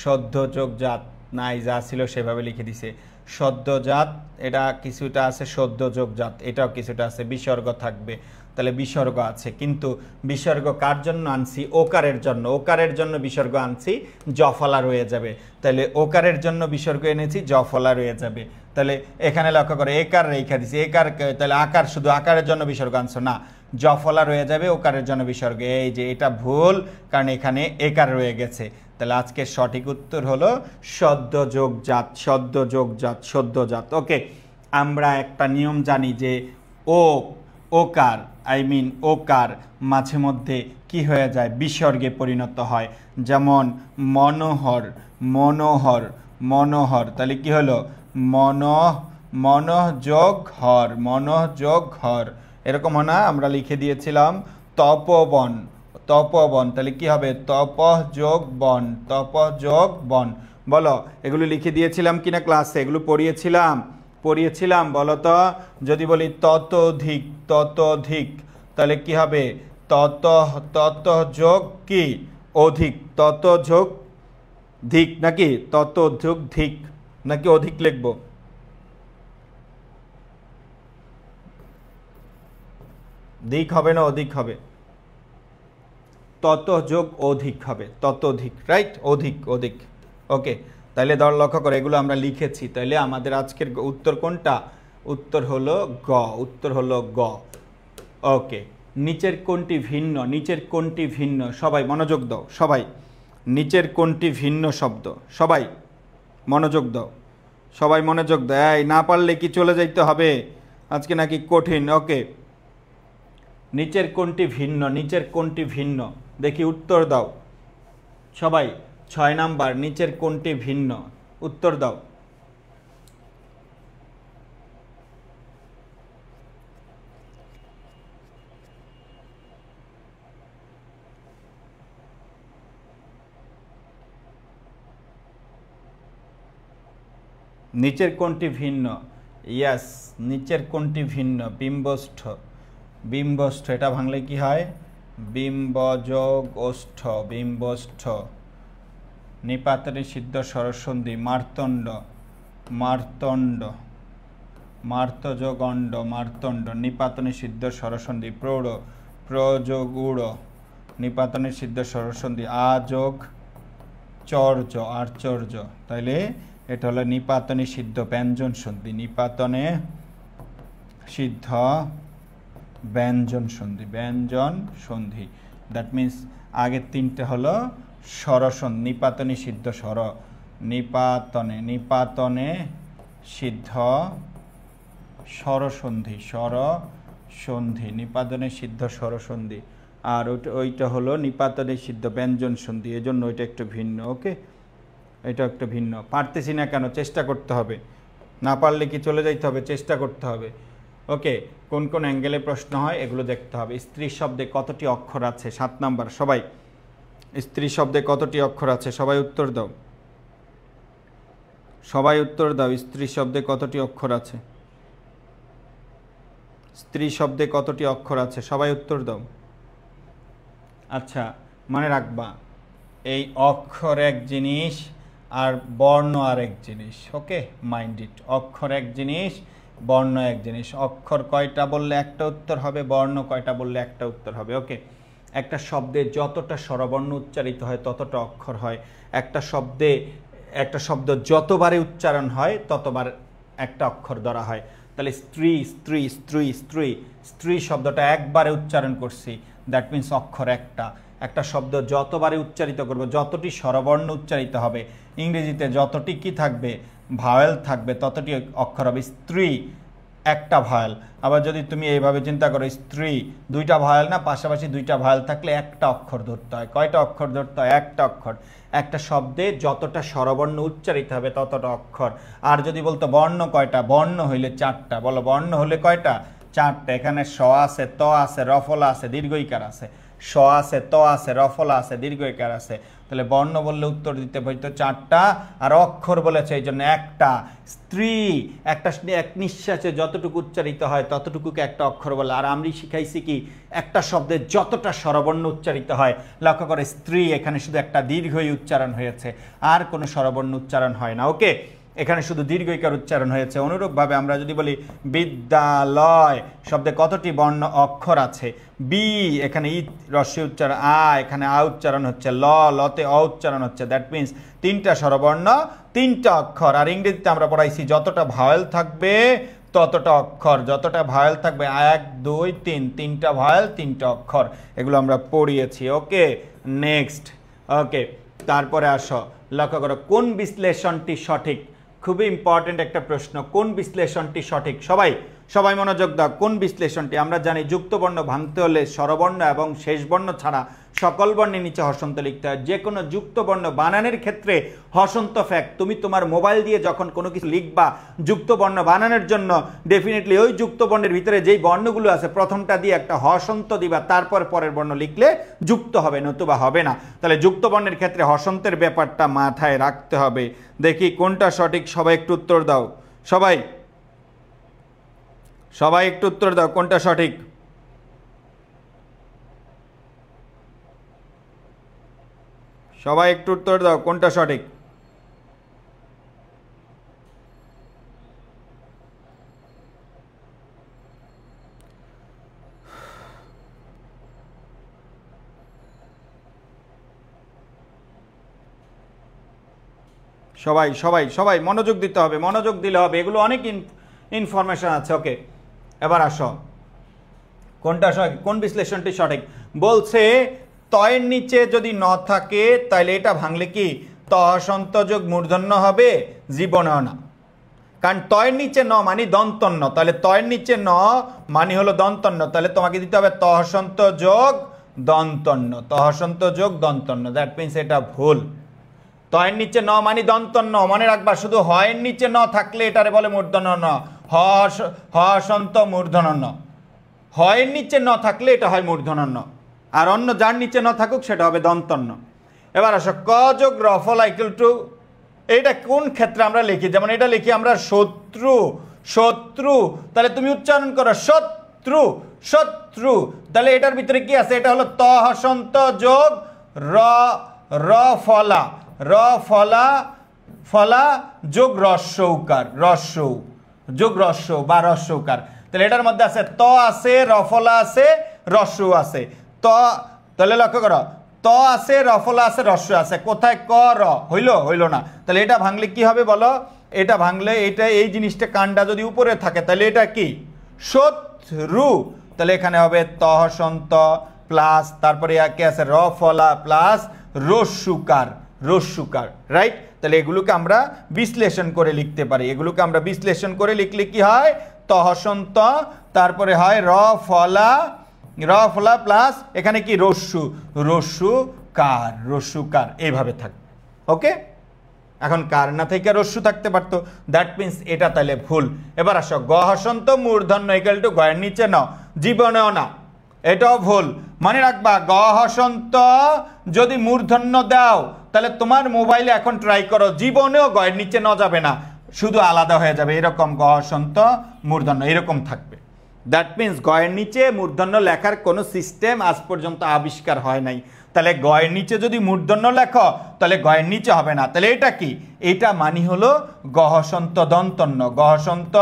Speaker 1: সদ্য যোগ জাত নাই, যা ছিল সেভাবে লিখে দিছে। সদ্যজাত এটা কিছুটা আছে, সদ্য যোগ জাত এটাও কিছুটা আছে, বিসর্গ থাকবে, তাহলে বিসর্গ আছে। কিন্তু বিসর্গ কার জন্য আনছি? ওকারের জন্য, ওকারের জন্য বিসর্গ আনছি, জফলা রয়ে যাবে। তাহলে ওকারের জন্য বিসর্গ এনেছি, জফলা রয়ে যাবে। তাহলে এখানে লক্ষ্য করে একার রেখা দিছি, একার, তাহলে আকার, শুধু আকারের জন্য বিসর্গ আনছো না, জফলা রয়ে যাবে, ওকারের জন্য বিসর্গ। এই যে এটা ভুল, কারণ এখানে একার রয়ে গেছে। তাহলে আজকের সঠিক উত্তর হলো সদ্য যোগ জাত, সদ্য যোগ জাত, সদ্যজাত। ওকে, আমরা একটা নিয়ম জানি যে ওকার, আই মিন ওকার মাঝে মধ্যে কি হয়ে যায়? বিসর্গে পরিণত হয়। যেমন মনোহর, মনোহর, মনোহর, তাহলে কি হলো? মনোযোগ হর, মনোযোগ হর, এরকম না? আমরা লিখে দিয়েছিলাম তপবন, তপবন, তাহলে কি হবে? তপযোগ বন, তপযোগ বন। বলো, এগুলো লিখে দিয়েছিলাম কিনা ক্লাসে? এগুলো পড়িয়েছিলাম বলো তো। যদি বলি ততোধিক, ততোধিক, তাহলে কি হবে? ততযোগ কি? অধিক, ততযোগ ধিক নাকি? ততযোগ ধিক নাকি অধিক লিখবো? দিক হবে না অধিক হবে? ততযোগ অধিক হবে, ততোধিক, রাইট? অধিক, অধিক। ওকে, তাহলে লক্ষ্য করে এগুলো আমরা লিখেছি। তাহলে আমাদের আজকের উত্তর কোনটা? উত্তর হলো গ, উত্তর হলো গ। ওকে, নিচের কোনটি ভিন্ন? নিচের কোনটি ভিন্ন? সবাই মনোযোগ দাও, সবাই। নিচের কোনটি ভিন্ন শব্দ? সবাই মনোযোগ দাও, সবাই মনোযোগ দাও। এই না পারলে কি চলে যাইতে হবে আজকে নাকি কঠিন? ওকে, নিচের কোনটি ভিন্ন? নিচের কোনটি ভিন্ন? দেখি উত্তর দাও সবাই। 6 নাম্বার, নিচের কোনটি ভিন্ন? উত্তর দাও। নিচের কোনটি ভিন্ন? ইয়াস, নিচের কোনটি ভিন্ন? বিম্বষ্ঠ, বিম্বষ্ঠ, এটা ভাঙলে কি হয়? বিম্বযোগ ওষ্ঠ, বিম্বষ্ঠ। নিপাতনে সিদ্ধ স্বরসন্ধি মার্তণ্ড, মার্তণ্ড, মার্তযোগ অণ্ড, মার্তণ্ড। নিপাতনে সিদ্ধ স্বরসন্ধি প্রৌঢ়, প্রযোগ উড়। নিপাতনে সিদ্ধ স্বরসন্ধি আযোগ চর্য, আশ্চর্য। তাইলে এটা হলো নিপাতনে সিদ্ধ ব্যঞ্জন সন্ধি, নিপাতনে সিদ্ধ ব্যঞ্জন সন্ধি, ব্যঞ্জন সন্ধি। দ্যাট মিন্স আগের তিনটে হলো স্বরসন্ধি, নিপাতনে সিদ্ধ স্বর, নিপাতনে, নিপাতনে সিদ্ধ স্বরসন্ধি, স্বরসন্ধি, নিপাতনে সিদ্ধ স্বরসন্ধি। আর ওইটা হলো নিপাতনে সিদ্ধ ব্যঞ্জন সন্ধি, এজন্য ওইটা একটু ভিন্ন। ওকে, এটা একটু ভিন্ন। পারতেছি না কেন? চেষ্টা করতে হবে। না পারলে কি চলে যাইতে হবে? চেষ্টা করতে হবে। ওকে, কোন কোন অ্যাঙ্গেলে প্রশ্ন হয় এগুলো দেখতে হবে। স্ত্রী শব্দে কতটি অক্ষর আছে? 7 নাম্বার, সবাই। স্ত্রী শব্দে কতটি অক্ষর আছে? সবাই উত্তর দাও, সবাই উত্তর দাও। স্ত্রী শব্দে কতটি অক্ষর আছে? স্ত্রী শব্দে কতটি অক্ষর আছে? সবাই উত্তর দাও। আচ্ছা, মনে রাখবা, এই অক্ষর এক জিনিস আর বর্ণ আর এক জিনিস। ওকে, মাইন্ড ইট। অক্ষর এক জিনিস, বর্ণ এক জিনিস। অক্ষর কয়টা বললে একটা উত্তর হবে, বর্ণ কয়টা বললে একটা উত্তর হবে। ওকে, একটা শব্দে যতটা স্বরবর্ণ উচ্চারিত হয় ততটা অক্ষর হয়। একটা শব্দ যতবারে উচ্চারণ হয় ততবার একটা অক্ষর ধরা হয়। তাহলে স্ত্রী, স্ত্রী, স্ত্রী, স্ত্রী, স্ত্রী শব্দটা একবারে উচ্চারণ করছি, দ্যাট মিন্স অক্ষর একটা। একটা শব্দ যতবারে উচ্চারিত করব, যতটি স্বরবর্ণ উচ্চারিত হবে, ইংরেজিতে যতটি কি থাকবে? ভাওয়েল থাকবে, ততটি অক্ষর হবে। স্ত্রী একটা ভাওয়েল। আবার যদি তুমি এইভাবে চিন্তা করো, স্ত্রী দুইটা ভাওয়েল না, পাশাপাশি দুইটা ভাওয়েল থাকলে একটা অক্ষর ধরতে হয়। কয়টা অক্ষর ধরতে হয়? একটা অক্ষর। একটা শব্দে যতটা স্বরবর্ণ উচ্চারিত হবে ততটা অক্ষর। আর যদি বলতো বর্ণ কয়টা? বর্ণ হইলে 4টা। বলো, বর্ণ হলে কয়টা? 4টা। এখানে স আছে, ত আছে, রফলা আছে, দীর্ঘইকার আছে। স আছে, ত আছে, রফলা আছে, দীর্ঘইকার আছে। তাহলে বর্ণ বললে উত্তর দিতে হইতো 4টা, আর অক্ষর বলেছে এই জন্য একটা। স্ত্রী একটা এক নিঃশ্বাসে যতটুকু উচ্চারিত হয় ততটুকুকে একটা অক্ষর বলে। আর আমি শিখাইছি কি? একটা শব্দে যতটা স্বরবর্ণ উচ্চারিত হয়। লক্ষ্য করে, স্ত্রী এখানে শুধু একটা দীর্ঘই উচ্চারণ হয়েছে, আর কোনো স্বরবর্ণ উচ্চারণ হয় না। ওকে, এখানে শুধু দীর্ঘইকার উচ্চারণ হয়েছে। অনুরূপভাবে আমরা যদি বলি বিদ্যালয় শব্দে কতটি বর্ণ অক্ষর আছে? বি এখানে ই রস্বই উচ্চারণ, আ এখানে আ উচ্চারণ হচ্ছে, ল লতে অ উচ্চারণ হচ্ছে। দ্যাট মিন্স 3টা স্বরবর্ণ, 3টা অক্ষর। আর ইংরেজিতে আমরা পড়াইছি যতটা ভাওয়েল থাকবে ততটা অক্ষর, যতটা ভাওয়েল থাকবে 1 2 3, 3টা ভাওয়েল 3টা অক্ষর। এগুলো আমরা পড়িয়েছি। ওকে, নেক্সট। ওকে, তারপরে আসো, লক্ষ্য করো কোন বিশ্লেষণটি সঠিক। খুবই ইম্পর্টেন্ট একটা প্রশ্ন, কোন বিশ্লেষণটি সঠিক? সবাই সবাই মনোযোগ দাও। কোন বিশ্লেষণটি? আমরা জানি যুক্ত বর্ণ ভাঙতে হলে স্বরবর্ণ এবং শেষ বর্ণ ছাড়া সকল বর্ণের নিচে হসন্ত লিখতে হয়। যে কোনো যুক্ত বর্ণ বানানের ক্ষেত্রে হসন্ত ফ্যাক্ট। তুমি তোমার মোবাইল দিয়ে যখন কোনো কিছু লিখবা যুক্ত বর্ণ বানানোর জন্য, ডেফিনেটলি ওই যুক্ত বর্ণের ভিতরে যেই বর্ণগুলো আছে প্রথমটা দিয়ে একটা হসন্ত দিবা, তারপর পরের বর্ণ লিখলে যুক্ত হবে, নতুবা হবে না। তাহলে যুক্ত বর্ণের ক্ষেত্রে হসন্তের ব্যাপারটা মাথায় রাখতে হবে। দেখি কোনটা সঠিক, সবাই একটু উত্তর দাও। সবাই একটু উত্তর দাও, কোনটা সঠিক? সবাই একটু উত্তর দাও, কোনটা সঠিক? সবাই সবাই সবাই মনোযোগ দিতে হবে, মনোযোগ দিলে হবে, এগুলো অনেক ইনফরমেশন আছে। ওকে, এবার আসো, কোনটা সঠিক, কোন বিশ্লেষণটি সঠিক? বলছে তয়ের নিচে যদি ন থাকে তাহলে এটা ভাঙলে কি ত হসন্ত যোগ মূর্ধন্য হবে? জীবনেও না, কারণ তয়ের নিচে ন মানে দন্তন্য, তাহলে তয়ের নিচে ন মানে হলো দন্তন্য, তাহলে তোমাকে দিতে হবে ত হসন্ত যোগ দন্তন্য, ত হসন্ত যোগ দন্তন্য। দ্যাট মিনস এটা ভুল। তয়ের নিচে ন মানে দন্তন্য, মনে রাখবা, শুধু হয়ের নিচে ন থাকলে এটারে বলে মূর্ধন্য ন, হসন্ত মূর্ধন্য ন। হয়ের নিচে ন থাকলে এটা হয় মূর্ধন্য ন, আর অন্য যার নিচে ন থাকুক সেটা হবে দন্তন্য। এবার আসো, ক যোগ রফলা ইকুয়াল টু, এইটা কোন ক্ষেত্রে আমরা লিখি? যেমন এটা লিখি আমরা শত্রু, শত্রু, তাহলে তুমি উচ্চারণ করো শত্রু, শত্রু, তাহলে এটার ভিতরে কি আছে? এটা হলো ত হসন্ত যোগ রফলা, রফলা ফলা যোগ রস্যৌকার, রস্যৌ যোগ রস্য বা রস্যৌকার। তাহলে এটার মধ্যে আছে ত আছে, রফলা আছে, রস্যৌ আছে। তাহলে লক্ষ্য করো, ত আছে, রফলা আছে, রস্য আছে, কোথায় ক র? হইল না। তাহলে এটা ভাঙলে কি হবে বলো? এটা ভাঙলে এটা, এই জিনিসটা কানটা যদি উপরে থাকে তাহলে এটা কি? শত্রু। তাহলে এখানে হবে ত হসন্ত প্লাস, তারপরে কি আছে? রফলা প্লাস রস্যুকার, রস্যুকার, রাইট? তাহলে এগুলোকে আমরা বিশ্লেষণ করে লিখতে পারি। এগুলোকে আমরা বিশ্লেষণ করে লিখলে কি হয়? ত হসন্ত, তারপরে হয় রফলা, রফলা প্লাস এখানে কি? রস্যু, রস্যুকার, রস্যুকার, এইভাবে থাকবে। ওকে, এখন কার না থেকে রস্যু থাকতে পারতো, দ্যাট মিনস এটা তাহলে ভুল। এবার আসো, গ হসন্ত মূর্ধন্য ইকুয়াল টু গয়ের নিচে ন, জীবনেও না, এটাও ভুল। মনে রাখবা, গ হসন্ত যদি মূর্ধন্য দাও তাহলে তোমার মোবাইলে এখন ট্রাই করো, জীবনেও গয়ের নিচে ন যাবে না, শুধু আলাদা হয়ে যাবে, এরকম গ হসন্ত মূর্ধন্য এরকম থাকবে। দ্যাট মিনস গয়ের নিচে মূর্ধন্য লেখার কোনো সিস্টেম আজ পর্যন্ত আবিষ্কার হয় নাই। তাহলে গয়ের নিচে যদি মূর্ধন্য লেখো তাহলে গয়ের নিচে হবে না। তাহলে এটা কি? এটা মানি হলো গ হসন্ত দন্তন্য, গ হসন্ত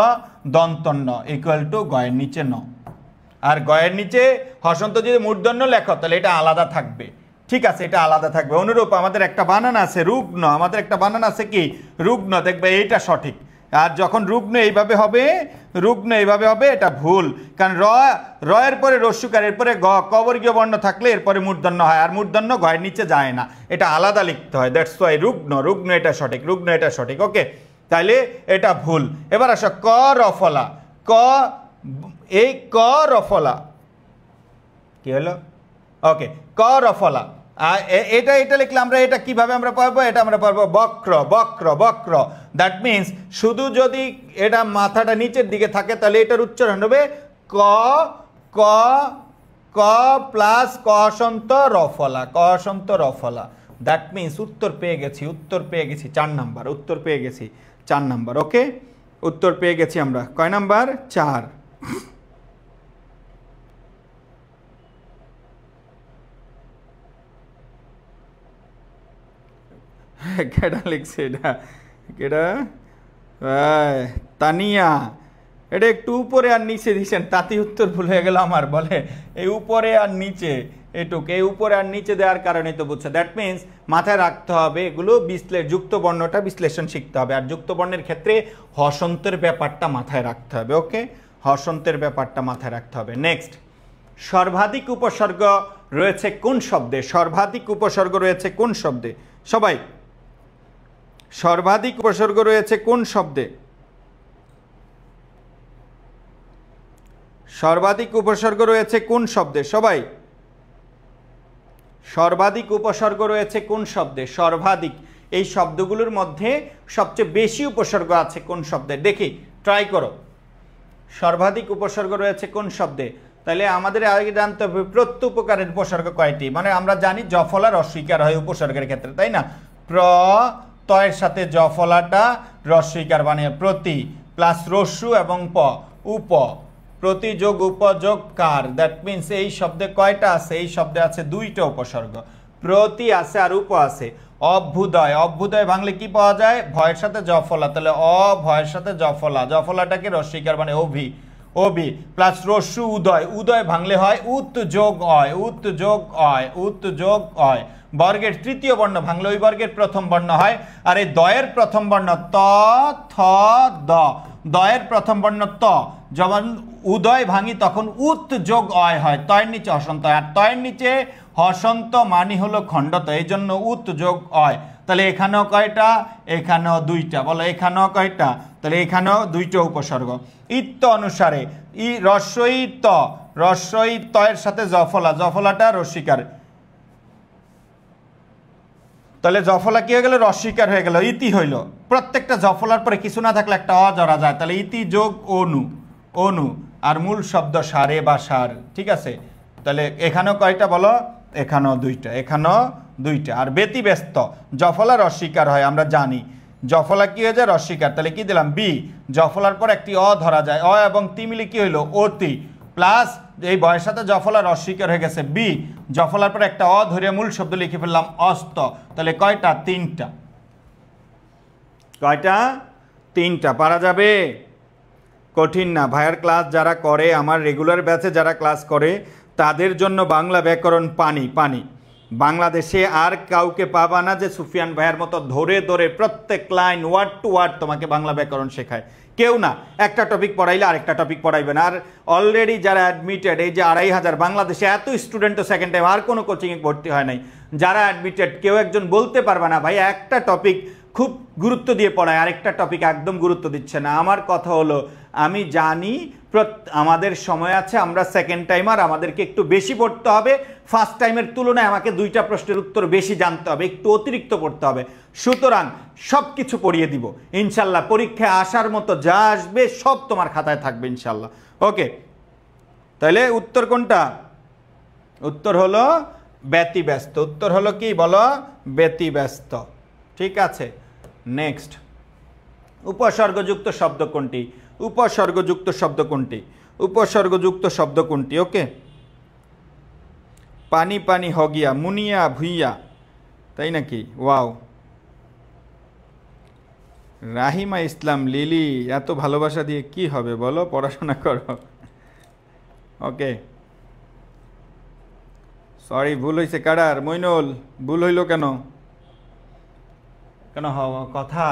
Speaker 1: দন্তন্য ইকুয়াল টু গয়ের নিচে ন। আর গয়ের নিচে হসন্ত যদি মূর্ধন্য লেখো তাহলে এটা আলাদা থাকবে। ঠিক আছে, এটা আলাদা থাকবে। অনুরূপ আমাদের একটা বানান আছে রুগ্ন, আমাদের একটা বানান আছে কি? রুগ্ন। দেখবে এইটা সঠিক। আর যখন রুগ্ন এইভাবে হবে, রুগ্ন এইভাবে হবে, এটা ভুল। কারণ র এর পরে রস্যুকার, এরপরে গ, কবর্গীয় বর্ণ থাকলে এরপরে মূর্ধন্য হয়, আর মূর্ধন্য গয়ের নিচে যায় না, এটা আলাদা লিখতে হয়। দ্যাটস ওয়াই রুগ্ন, রুগ্ন এটা সঠিক, রুগ্ন এটা সঠিক। ওকে, তাইলে এটা ভুল। এবার আসো, ক রফলা, ক, এই ক রফলা কি হলো? ওকে, ক রফলা, এটা এটা লিখলে আমরা এটা কিভাবে আমরা পারবো? এটা আমরা পারবো বক্র, বক্র, বক্র। দ্যাট মিনস শুধু যদি এটা মাথাটা নিচের দিকে থাকে তাহলে এটার উচ্চারণ হবে ক, ক, ক প্লাস ক হসন্ত রফলা, ক হসন্ত রফলা। দ্যাট মিনস উত্তর পেয়ে গেছি, উত্তর পেয়ে গেছি 4 নাম্বার, উত্তর পেয়ে গেছি 4 নাম্বার। ওকে, উত্তর পেয়ে গেছি আমরা কয় নাম্বার? 4। কেডা লিখছে এটা? কেডা? তানিয়া। এটা একটু উপরে আর নিচে দিচ্ছেন, তাতেই উত্তর ভুল হয়ে গেল আমার। বলে এই উপরে আর নিচে, এটুক এই উপরে আর নিচে দেওয়ার কারণে তো বুঝছে। দ্যাট মিনস মাথায় রাখতে হবে এগুলো যুক্ত বর্ণটা বিশ্লেষণ শিখতে হবে। আর যুক্ত বর্ণের ক্ষেত্রে হসন্তের ব্যাপারটা মাথায় রাখতে হবে। ওকে, হসন্তের ব্যাপারটা মাথায় রাখতে হবে। নেক্সট, সর্বাধিক উপসর্গ রয়েছে কোন শব্দে? সর্বাধিক উপসর্গ রয়েছে কোন শব্দে? সবাই, সর্বাধিক উপসর্গ রয়েছে কোন শব্দে? সর্বাধিক উপসর্গ রয়েছে কোন শব্দে? সবাই, সর্বাধিক উপসর্গ রয়েছে কোন শব্দে? সর্বাধিক, এই শব্দগুলোর মধ্যে সবচেয়ে বেশি উপসর্গ আছে কোন শব্দে? দেখি, ট্রাই করো। সর্বাধিক উপসর্গ রয়েছে কোন শব্দে? তাহলে আমাদের আগে জানতে হবে প্রত্যুপকারের উপসর্গ কয়টি। মানে আমরা জানি জফলা রস্বইকার হয় উপসর্গের ক্ষেত্রে, তাই না? প্র তয়ের সাথে জফলাটা রস্বইকার বানিয়ে প্রতি প্লাস রস্যু এবং প, উপ, প্রতি যোগ উপযোগ কার। দ্যাট মিনস এই শব্দে কয়টা আছে? এই শব্দে আছে দুইটা উপসর্গ, প্রতি আছে আর উপ আছে। অভ্যুদয়, অভ্যুদয় ভাঙলে কি পাওয়া যায়? ভয়ের সাথে জফলা, তাহলে অ ভয়ের সাথে জফলা, জফলাটাকে রস্বইকার মানে অভি, অবি প্লাস রস্যু উদয়, উদয় ভাঙলে হয় উত যোগ অয়, উত যোগ অয়, উত যোগ অয়। বর্গের তৃতীয় বর্ণ ভাঙলে ওই বর্গের প্রথম বর্ণ হয়। আর এই দয়ের প্রথম বর্ণ ত, থ, দ, দয়ের প্রথম বর্ণ ত, যখন উদয় ভাঙি তখন উত যোগ অয় হয়, তয়ের নিচে হসন্ত হয়। আর তয়ের নিচে হসন্ত মানি হলো খণ্ডত, এই জন্য উত যোগ অয়। তাহলে এখানেও কয়টা? এখানেও দুইটা। বলো এখানেও কয়টা? তাহলে এখানেও দুইটা উপসর্গ। ইত্ত অনুসারে ই রস্বই ত, রস্বই তয়ের সাথে জফলা, জফলাটা রস্বইকার, তাহলে জফলা কি হয়ে গেল? রস্বইকার হয়ে গেল। ইতি হইল, প্রত্যেকটা জফলার পরে কিছু না থাকলে একটা অ জড়া যায়, তাহলে ইতি যোগ অনু, অনু, আর মূল শব্দ সারে বা সার, ঠিক আছে? তাহলে এখানেও কয়টা বলো? এখানেও দুইটা, এখানেও দুইটা। আর ব্যতিব্যস্ত, জফলা রস্বইকার হয় আমরা জানি, জফলা কি হয়ে যায়? রস্বইকার। তাহলে কি দিলাম? বি, জফলার পর একটি অ ধরা যায়, অ এবং তি মিলে কি হইলো? অতি, প্লাস এই বয়ের সাথে জফলা রস্বইকার হয়ে গেছে বি, জফলার পর একটা অ ধরে মূল শব্দ লিখে ফেললাম অস্ত। তাহলে কয়টা? তিনটা। কয়টা? তিনটা। পারা যাবে? কঠিন না। ভাইয়ার ক্লাস যারা করে, আমার রেগুলার ব্যাচে যারা ক্লাস করে, তাদের জন্য বাংলা ব্যাকরণ পানি পানি। বাংলাদেশে আর কাউকে পাবা না যে সুফিয়ান ভাইয়ের মতো ধরে ধরে প্রত্যেক লাইন ওয়ার্ড টু ওয়ার্ড তোমাকে বাংলা ব্যাকরণ শেখায়, কেউ না। একটা টপিক পড়াইলে আরেকটা টপিক পড়াইবে না। আর অলরেডি যারা অ্যাডমিটেড, এই যে 2500 বাংলাদেশে এত স্টুডেন্টও সেকেন্ড টাইম আর কোনো কোচিংয়ে ভর্তি হয় নাই, যারা অ্যাডমিটেড কেউ একজন বলতে পারবে না ভাই একটা টপিক খুব গুরুত্ব দিয়ে পড়ায়, আরেকটা টপিক একদম গুরুত্ব দিচ্ছে না। আমার কথা হলো, আমি জানি আমাদের সময় আছে, আমরা সেকেন্ড টাইমার, আমাদেরকে একটু বেশি পড়তে হবে। ফার্স্ট টাইমের তুলনায় আমাকে দুইটা প্রশ্নের উত্তর বেশি জানতে হবে, একটু অতিরিক্ত পড়তে হবে। সুতরাং সব কিছু পড়িয়ে দিব ইনশাল্লাহ। পরীক্ষায় আসার মতো যা আসবে সব তোমার খাতায় থাকবে ইনশাল্লাহ। ওকে, তাহলে উত্তর কোনটা? উত্তর হলো ব্যতিব্যস্ত। উত্তর হলো কি বলো? ব্যতিব্যস্ত। ঠিক আছে, নেক্সট। উপসর্গযুক্ত শব্দ কোনটি? উপসর্গযুক্ত শব্দ কোনটি? উপসর্গযুক্ত শব্দ কোনটি? ওকে, পানি পানি হগিয়া, মুনিয়া ভুইয়া, তাই নাকি? ওয়াও, রাহিমা ইসলাম লিলি, এত ভালোবাসা দিয়ে কি হবে বলো? পড়াশোনা করো। ওকে, সরি ভুল হয়েছে কারার। মইনুল, ভুল হইল কেন? কেন কথা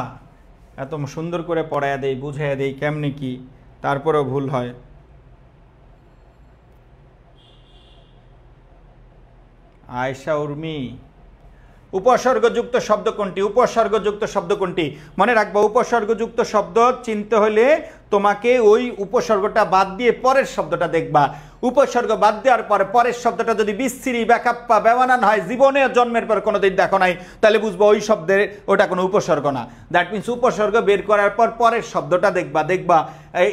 Speaker 1: এত সুন্দর করে পড়াইয়া দেই, বুঝাইয়া দেই কেমনি কি, তারপরেও ভুল হয়। আয়শা উর্মি, উপসর্গযুক্ত শব্দ কোনটি? উপসর্গযুক্ত শব্দ কোনটি? মনে রাখবো, উপসর্গযুক্ত শব্দ চিনতে হলে তোমাকে ওই উপসর্গটা বাদ দিয়ে পরের শব্দটা দেখবা। উপসর্গ বাদ দেওয়ার পরে পরের শব্দটা যদি বিচ্ছিরি ব্যাকাপ্পা ব্যবনান হয়, জীবনে জন্মের পর কোনোদিন দেখো নাই, তাহলে বুঝবো ওই শব্দের ওটা কোনো উপসর্গ না। দ্যাট মিনস উপসর্গ বের করার পর পরের শব্দটা দেখবা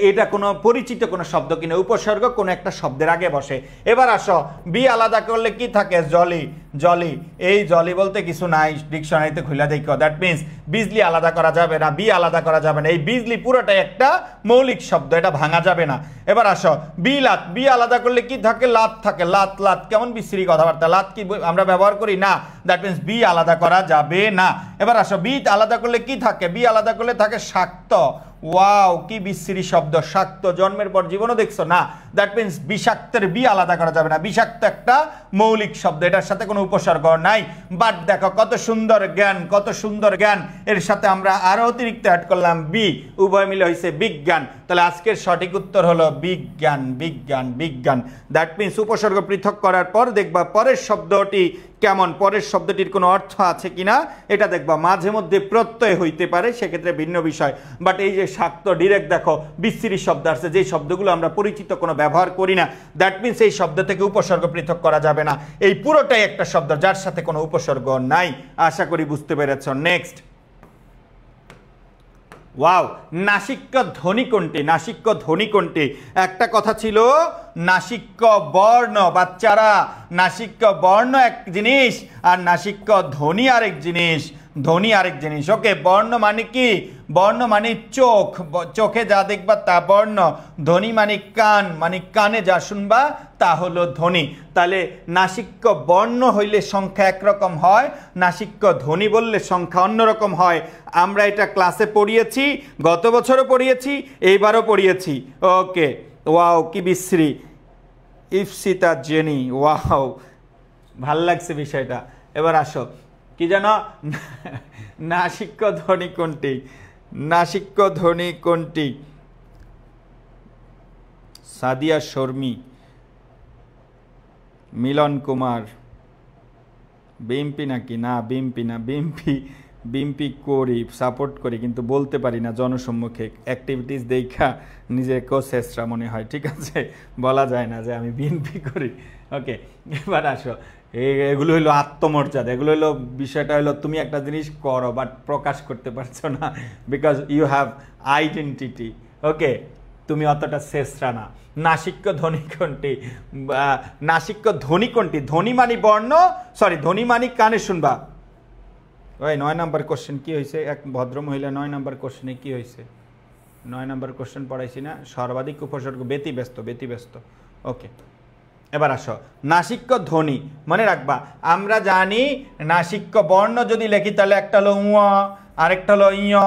Speaker 1: এটা কোনো পরিচিত কোনো শব্দ কিনা। উপসর্গ কোনো একটা শব্দের আগে বসে। এবার আসো, বি আলাদা করলে কি থাকে? জলি, জলি। এই জলি বলতে কিছু নাই, ডিকশনারিতে খুলে দেখো। দ্যাট মিনস বিজলি আলাদা করা যাবে না, বি আলাদা করা যাবে না। এই বিজলি পুরোটাই একটা মৌলিক শব্দ, এটা ভাঙা যাবে না। এবার আসো, বি লাত, বি আলাদা করলে কি থাকে? লাত থাকে। লাত, লাত কেমন বিশ্রী কথাবার্তা, লাত কি আমরা ব্যবহার করি না? দ্যাট মিনস বি আলাদা করা যাবে না। এবার আসো, বি আলাদা করলে কি থাকে? বি আলাদা করলে থাকে শাক্ত। ওয়াও, কি বিশ্রী শব্দ, শাক্ত। জন্মের পর জীবনও দেখছো না। দ্যাট মিনস বিষাক্তের বি আলাদা করা যাবে না। বিষাক্ত একটা মৌলিক শব্দ, এটার সাথে কোনো উপসর্গ নাই। বাট দেখো কত সুন্দর জ্ঞান, কত সুন্দর জ্ঞান। এর সাথে আমরা আরো অতিরিক্ত অ্যাড করলাম বি, উভয় মিলে হয়েছে বিজ্ঞান। তাহলে আজকের সঠিক উত্তর হলো বিজ্ঞান, বিজ্ঞান, বিজ্ঞান। দ্যাট মিনস উপসর্গ পৃথক করার পর দেখবা পরের শব্দটি কেমন, পরের শব্দটির কোনো অর্থ আছে কিনা এটা দেখবা। মাঝে মধ্যে প্রত্যয় হইতে পারে, সেক্ষেত্রে ভিন্ন বিষয়। বাট এই যে শাক্ত, ডিরেক্ট দেখো বিশ্রী শব্দ আসছে, যে শব্দগুলো আমরা পরিচিত কোনো ব্যবহার করি না, দ্যাট মিনস এই শব্দ থেকে উপসর্গ পৃথক করা যাবে না। এই পুরোটাই একটা শব্দ যার সাথে কোনো উপসর্গ নাই। আশা করি বুঝতে পেরেছ। নেক্সট, ওয়াও, নাসিক্য ধ্বনি কোনটি? নাসিক্য ধ্বনি কোনটি? একটা কথা ছিল নাসিক্য বর্ণ, বাচ্চারা নাসিক্য বর্ণ এক জিনিস আর নাসিক্য ধ্বনি আরেক জিনিস, ধ্বনি আরেক জিনিস। ওকে, বর্ণ মানে কি? বর্ণ মানে চোখ, চোখে যা দেখবা তা বর্ণ। ধ্বনি মানে কান, মানে কানে যা শুনবা তা হলো ধ্বনি। তাহলে নাসিক্য বর্ণ হইলে সংখ্যা একরকম হয়, নাসিক্য ধ্বনি বললে সংখ্যা অন্যরকম হয়। আমরা এটা ক্লাসে পড়িয়েছি, গত বছরও পড়িয়েছি, এইবারও পড়িয়েছি। ওকে, ওয়াও কি বিশ্রী, ইফসিতা জেনি, ওয়াও ভাল লাগছে বিষয়টা। এবার আসো, কি জানো নাসিক্য ধ্বনি কোনটি? নাসিক্য ধ্বনি কোনটি? সাদিয়া শর্মী, মিলন কুমার, বিএমপি নাকি? না বিএমপি না, বিএমপি করি, সাপোর্ট করি, কিন্তু বলতে পারি না জনসম্মুখে। অ্যাক্টিভিটিস দেখা নিজেকেও শেষরা মনে হয়, ঠিক আছে, বলা যায় না যে আমি বিএমপি করি। ওকে, এবার আসো, এগুলো হলো আত্মমর্যাদা, এগুলো হলো বিষয়টা হলো তুমি একটা জিনিস করো বাট প্রকাশ করতে পারছো না, বিকজ ইউ হ্যাভ আইডেন্টিটি। ওকে, তুমি অতটা শেষরা না। নাসিক্য ধ্বনি কোনটি? নাসিক্য ধ্বনি কোনটি? ধ্বনি মানি বর্ণ, সরি ধ্বনি মানি কানে শুনবা। ওই 9 নম্বর কোশ্চেন কি হয়েছে? এক ভদ্র মহিলা 9 নম্বর কোশ্চেনে কি হয়েছে? 9 নম্বর কোশ্চেন পড়াইছি না? সর্বাধিক উপসর্গ ব্যতিব্যস্ত, ব্যতিব্যস্ত। ওকে, এবার আসো, নাসিক্য ধ্বনি মনে রাখবা। আমরা জানি নাসিক্য বর্ণ যদি লিখি তাহলে একটা হলো উ, আরেকটা হলো ইয়,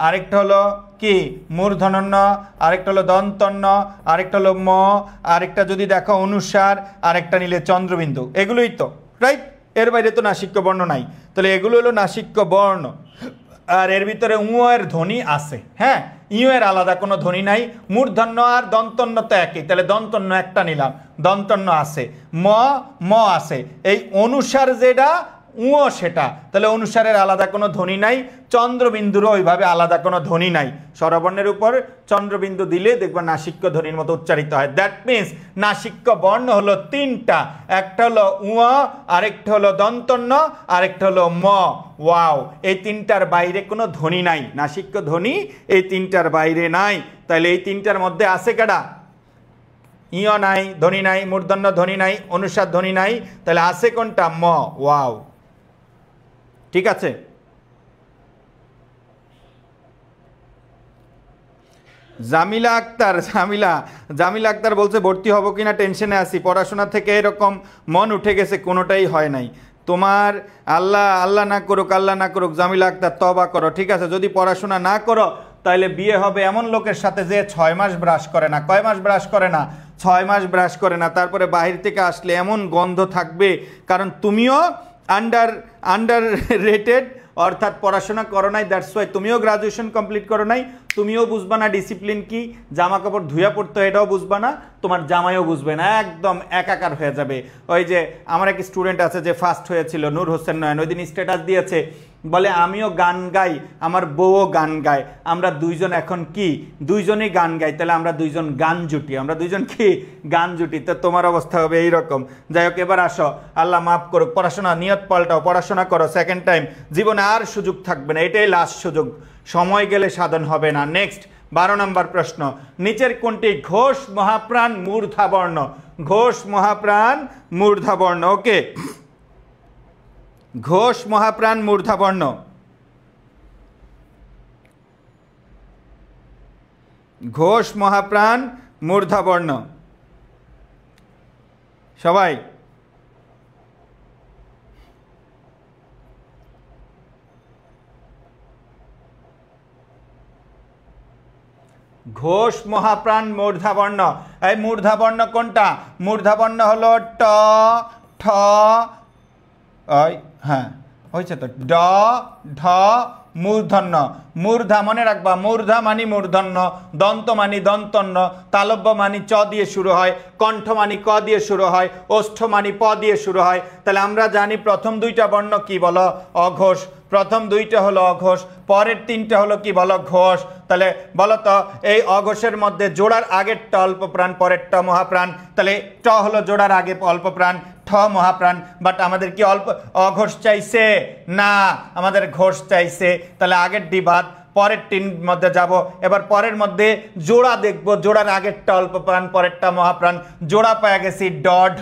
Speaker 1: আরেকটা হলো কি মূর্ধন্য, আরেকটা হলো দন্তন্য, আরেকটা হলো ম, আরেকটা যদি দেখো অনুসার, আরেকটা নিলে চন্দ্রবিন্দু। এগুলোই তো, রাইট? এর বাইরে তো নাসিক্য বর্ণ নাই। তাহলে এগুলো হলো নাসিক্য বর্ণ। আর এর ভিতরে উ এর ধ্বনি আছে, হ্যাঁ, ইউ এর আলাদা কোনো ধ্বনি নাই। মূর্ধন্য আর দন্তন্য তো একই, তাহলে দন্তন্য একটা নিলাম, দন্তন্য আছে। ম আছে। এই অনুসার যেটা উও সেটা, তাহলে অনুসারের আলাদা কোনো ধ্বনি নাই। চন্দ্রবিন্দুরও ওইভাবে আলাদা কোনো ধ্বনি নাই। স্বরবর্ণের উপর চন্দ্রবিন্দু দিলে দেখবা নাসিক্য ধ্বনির মতো উচ্চারিত হয়। দ্যাট মিনস নাসিক্য বর্ণ হলো 3টা, একটা হলো উ, আরেকটা হলো দন্তন্য, আরেকটা হলো ম। ওয়াও, এই 3টার বাইরে কোনো ধ্বনি নাই। নাসিক্য ধ্বনি এই 3টার বাইরে নাই। তাহলে এই 3টার মধ্যে আছে কারা? ইয় নাই, ধ্বনি নাই, মূর্ধন্য ধ্বনি নাই, অনুসার ধ্বনি নাই, তাহলে আছে কোনটা? ম। ওয়াও, ঠিক আছে। জামিলা আক্তার, জামিলা আক্তার বলছে ভর্তি হব কিনা টেনশনে আছি, পড়াশোনা থেকে এরকম মন উঠে গেছে, কোনোটাই হয় নাই। তোমার আল্লাহ না করুক, আল্লাহ না করুক, জামিলা আক্তার তওবা করো, ঠিক আছে? যদি পড়াশোনা না করো তাহলে বিয়ে হবে এমন লোকের সাথে যে 6 মাস ব্রাশ করে না। কয় মাস ব্রাশ করে না? 6 মাস ব্রাশ করে না। তারপরে বাহির থেকে আসলে এমন গন্ধ থাকবে, কারণ তুমিও আন্ডার রেটেড, অর্থাৎ পড়াশোনা করো নাই, দ্যাটস ওয়াই। তুমিও গ্রাজুয়েশন কমপ্লিট করো নাই, তুমিও বুঝবা না ডিসিপ্লিন কি, জামা কাপড় ধুয়া পড়তে এটাও বুঝবা না, তোমার জামাইও বুঝবে না, একদম একাকার হয়ে যাবে। ওই যে আমার এক স্টুডেন্ট আছে যে ফার্স্ট হয়েছিল, নূর হোসেন নয়ন, ওই দিন স্ট্যাটাস দিয়েছে, বলে আমিও গান গাই, আমার বউও গান গায়, আমরা দুইজন এখন কি দুইজনেই গান গাই, তাহলে আমরা দুইজন গান জুটি, আমরা দুইজন কি গান জুটি। তো তোমার অবস্থা হবে এইরকম। যাই হোক, এবার আসো, আল্লাহ মাফ করুক, পড়াশোনা নিয়ত পাল্টাও, পড়াশোনা করো, সেকেন্ড টাইম, জীবনে আর সুযোগ থাকবে না, এটাই লাস্ট সুযোগ, সময় গেলে সাধন হবে না। নেক্সট 12 নম্বর প্রশ্ন, নিচের কোনটি ঘোষ মহাপ্রাণ মূর্ধাবর্ণ? ঘোষ মহাপ্রাণ মূর্ধাবর্ণ। ওকে, ঘোষ মহাপ্রাণ মূর্ধাবর্ণ, ঘোষ মহাপ্রাণ মূর্ধাবর্ণ, সবাই ঘোষ মহাপ্রাণ মূর্ধাবর্ণ। এই মূর্ধাবর্ণ কোনটা? মূর্ধাবর্ণ হলো ট, ঠ, হ্যাঁ হয়েছে তো, ড ঢ মূর্ধন্য, মূর্ধা মনে রাখবা, মূর্ধা মানি মূর্ধন্য, দন্ত মানি দন্তন্য, তালব্য মানি চ দিয়ে শুরু হয়, কণ্ঠ মানি ক দিয়ে শুরু হয়, ওষ্ঠ মানি প দিয়ে শুরু হয়। তাহলে আমরা জানি প্রথম দুইটা বর্ণ কি বলো, অঘোষ। প্রথম দুইটা হলো অঘোষ, পরের তিনটা হলো কি বলো, ঘোষ। তাহলে বলো তো এই অঘোষের মধ্যে জোড়ার আগেরটা অল্প প্রাণ, পরেরটা মহাপ্রাণ। তাহলে ট হলো জোড়ার আগে অল্প প্রাণ, ঠ মহাপ্রাণ। বাট আমাদের কি অল্প অঘোষ চাইছে না, আমাদের ঘোষ চাইছে। তাহলে আগের ডি বাদ, পরের তিন মধ্যে যাব। এবার পরের মধ্যে জোড়া দেখব, জোড়ার আগেরটা অল্প প্রাণ, পরেরটা মহাপ্রাণ। জোড়া পেয়ে গেছি ড ঢ,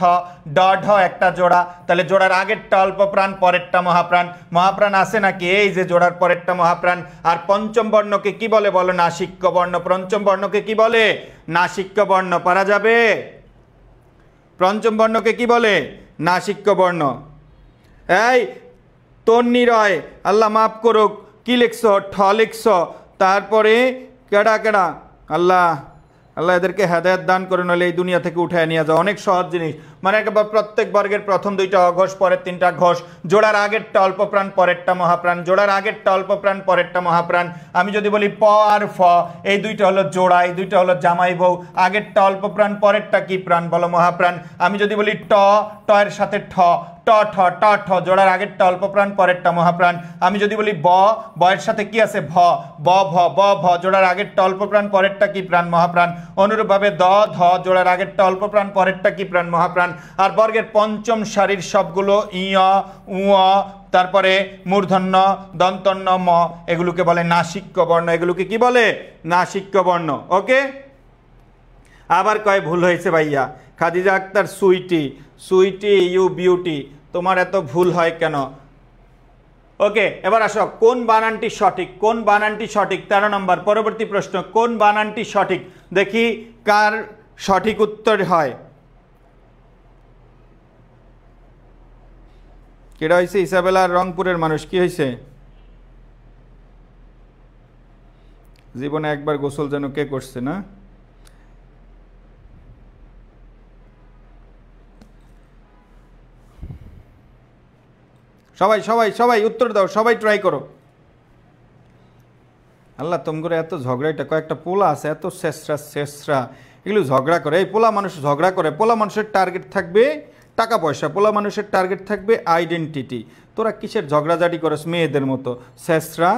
Speaker 1: ড ঢ একটা জোড়া। তাহলে জোড়ার আগেরটা অল্প প্রাণ, পরেরটা মহাপ্রাণ। মহাপ্রাণ আছে নাকি, এই যে জোড়ার পরেরটা মহাপ্রাণ। আর পঞ্চম বর্ণকে কি বলে বলো, নাসিক্য বর্ণ। পঞ্চম বর্ণকে কি বলে, নাসিক্য বর্ণ। পারা যাবে? পঞ্চম বর্ণকে কি বলে, নাসিক্য বর্ণ। এই তন্নি রয়, আল্লাহ মাফ করুক, কি লিখছ, ঠ লিখছ। তারপরে কেডা কেডা, আল্লাহ আল্লাহ এদেরকে হেদায়েত দান করে, নইলে এই দুনিয়া থেকে উঠায় নিয়ে যাও। অনেক সহজ জিনিস, মানে একবার প্রত্যেক বর্গের প্রথম দুইটা অঘোষ, পরের তিনটা ঘোষ। জোড়ার আগেরটা অল্প প্রাণ, পরেরটা মহাপ্রাণ। জোড়ার আগেরটা অল্প প্রাণ, পরেরটা মহাপ্রাণ। আমি যদি বলি প আর ফ, এই দুইটা হলো জোড়া, এই দুইটা হলো জামাই বউ। আগেরটা অল্প প্রাণ, পরেরটা কি প্রাণ বলো, মহাপ্রাণ। আমি যদি বলি ট, ট এর সাথে ঠ, ট ঠ, ট ঠ, জোড়ার আগেরটা অল্প প্রাণ, পরেরটা মহাপ্রাণ। আমি যদি বলি ব, বয়ের সাথে কি আছে, ভ, ব ভ, ব ভ, জোড়ার আগেরটা অল্প প্রাণ, পরেরটা কি প্রাণ, মহাপ্রাণ। অনুরূপভাবে দ ধ, জোড়ার আগেরটা অল্প প্রাণ, পরেরটা কি প্রাণ, মহাপ্রাণ। আর বর্গের পঞ্চম সারির সবগুলো ইয় উ, তারপরে মূর্ধন্য দন্তন্য ম, এগুলোকে বলে নাসিক্য বর্ণ। এগুলোকে কি বলে, নাসিক্য বর্ণ। ওকে, আবার কয় ভুল হয়েছে ভাইয়া। খাদিজা আক্তার, সুইটি, সুইটি ইউ বিউটি, তোমার এত ভুল হয় কেন? ওকে, এবার আসো, কোন বানানটি সঠিক, কোন বানানটি সঠিক। 13 নম্বর পরবর্তী প্রশ্ন, কোন বানানটি সঠিক, দেখি কার সঠিক উত্তর হয়। কেডা হয়েছে, ইসাবেলা রংপুরের মানুষ, কি হয়েছে? জীবনে একবার গোসল যেন কে করছে না? সবাই সবাই সবাই উত্তর দাও, সবাই ট্রাই করো। আল্লাহ তোমরা এত ঝগড়াটা, কয়েকটা পোলা আছে এত শেষরা শেষরা, এগুলো ঝগড়া করে। এই পোলা মানুষ ঝগড়া করে। পোলা মানুষের টার্গেট থাকবে টাকা পয়সা, পোলা মানুষের টার্গেট থাকবে আইডেন্টিটি। তোরা কিসের ঝগড়াঝাটি করস মেয়েদের মতো, শেষরা।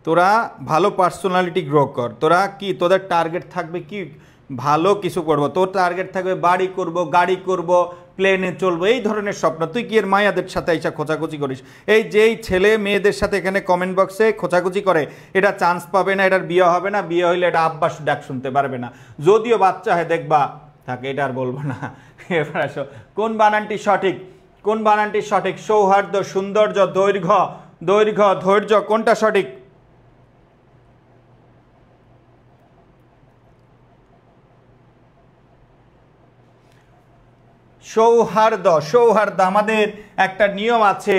Speaker 1: তোরা ভালো পার্সোনালিটি গ্রো কর। তোরা কি, তোদের টার্গেট থাকবে কি, ভালো কিছু করবো। তোর টার্গেট থাকবে বাড়ি করব, গাড়ি করব, প্লেনে চলবো, এই ধরনের স্বপ্ন। তুই কি এর মায়াদের সাথে এসে খোঁচাখুচি করিস? এই যেই ছেলে মেয়েদের সাথে এখানে কমেন্ট বক্সে খোঁচাখুচি করে, এটা চান্স পাবে না, এটার বিয়ে হবে না, বিয়ে হইলে এটা আব্বাস ডাক শুনতে পারবে না। যদিও বাচ্চা হয় দেখবা থাকে, এটা আর বলবো না। এবার আসো, কোন বানানটি সঠিক, কোন বানানটি সঠিক। সৌহার্দ্য, সৌন্দর্য, দৈর্ঘ্য, দৈর্ঘ্য, ধৈর্য, কোনটা সঠিক? সৌহার্দ্য, সৌহার্দ্য। আমাদের একটা নিয়ম আছে,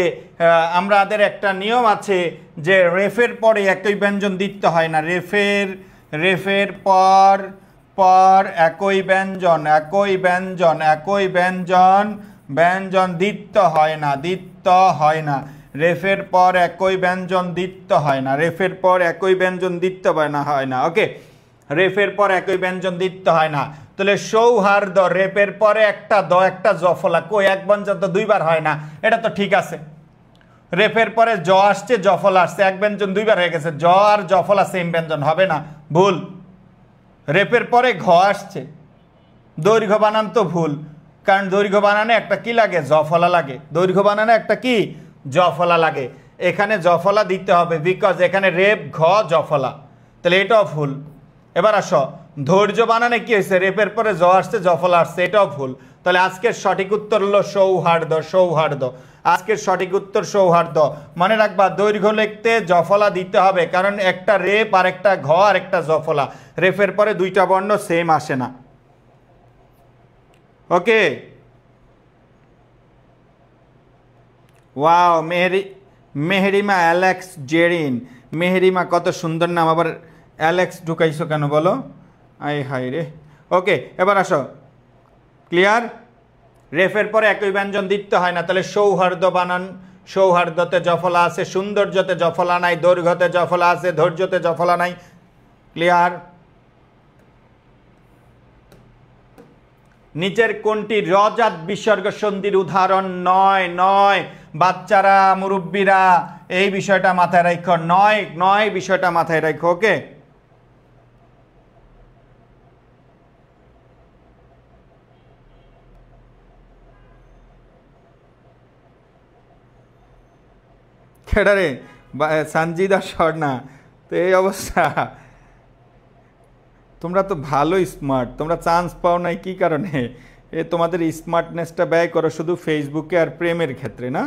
Speaker 1: আমাদের একটা নিয়ম আছে যে রেফের পরে একই ব্যঞ্জন দিতে হয় না। রেফের রেফের পর পর একই ব্যঞ্জন, একই ব্যঞ্জন, একই ব্যঞ্জন, ব্যঞ্জন দিতে হয় না, দিতে হয় না। রেফের পর একই ব্যঞ্জন দিতে হয় না, রেফের পর একই ব্যঞ্জন দিতে হয় না। ওকে, রেফের পর একই ব্যঞ্জন দিতে হয় না। তাহলে সৌহার্দ্য, রেফের পরে একটা দ, একটা জফলা, কই এক ব্যঞ্জন তো দুইবার হয় না, এটা তো ঠিক আছে। রেফের পরে জ আসছে, জফলা আসছে, এক ব্যঞ্জন দুইবার হয়ে গেছে। জ আর জফলা সেম ব্যঞ্জন হবে না, ভুল। রেফের পরে ঘ আসছে, দৈর্ঘ্য বানান তো ভুল, কারণ দৈর্ঘ্য বানানে একটা কি লাগে, জফলা লাগে। দৈর্ঘ্য বানানে একটা কি, জফলা লাগে। এখানে জফলা দিতে হবে, বিকজ এখানে রেপ ঘ জফলা, তাহলে এটাও ভুল। এবার আসো, ধৈর্য বানানে কি হয়েছে, রেপের পরে জ আসছে, জফলা আসছে, এটাও ভুল। তাহলে আজকের সঠিক উত্তর হলো সৌহার্দ্য, সৌহার্দ্য। আজকের সঠিক উত্তর সৌহার্দ্য। মনে রাখবা, দৈর্ঘ্য লিখতে জফলা দিতে হবে, কারণ একটা রেপ আর একটা ঘ আর একটা জফলা, রেফের পরে দুইটা বর্ণ সেম আসে না। ওকে, ওয়াও, মেহরিমা অ্যালেক্স জেরিন, মেহরিমা কত সুন্দর নাম, আবার অ্যালেক্স ঢুকাইছো কেন বলো, আই হাই রে। ওকে, এবার আসো, ক্লিয়ার। রেফের পরে একই ব্যঞ্জন দিতে হয় না, তাহলে সৌহার্দ্য বানান সৌহার্দ্যতে জফলা আছে, সৌন্দর্যতে জফলা নাই, দৈর্ঘ্যতে জফলা আছে, ধৈর্যতে জফলা নাই। ক্লিয়ার? নিচের কোনটি রজাত বিসর্গ সন্ধির উদাহরণ নয়? নয় বাচ্চারা, মুরব্বীরা এই বিষয়টা মাথায় রাখো, নয় নয় বিষয়টা মাথায় রাখো। ওকে, কেডারে সানজিদা স্বর্ণা, তো এই অবস্থা। তোমরা তো ভালোই স্মার্ট, তোমরা চান্স পাও নাই কি কারণে? এ তোমাদের স্মার্টনেসটা ব্যয় করো শুধু ফেসবুকে আর প্রেমের ক্ষেত্রে না?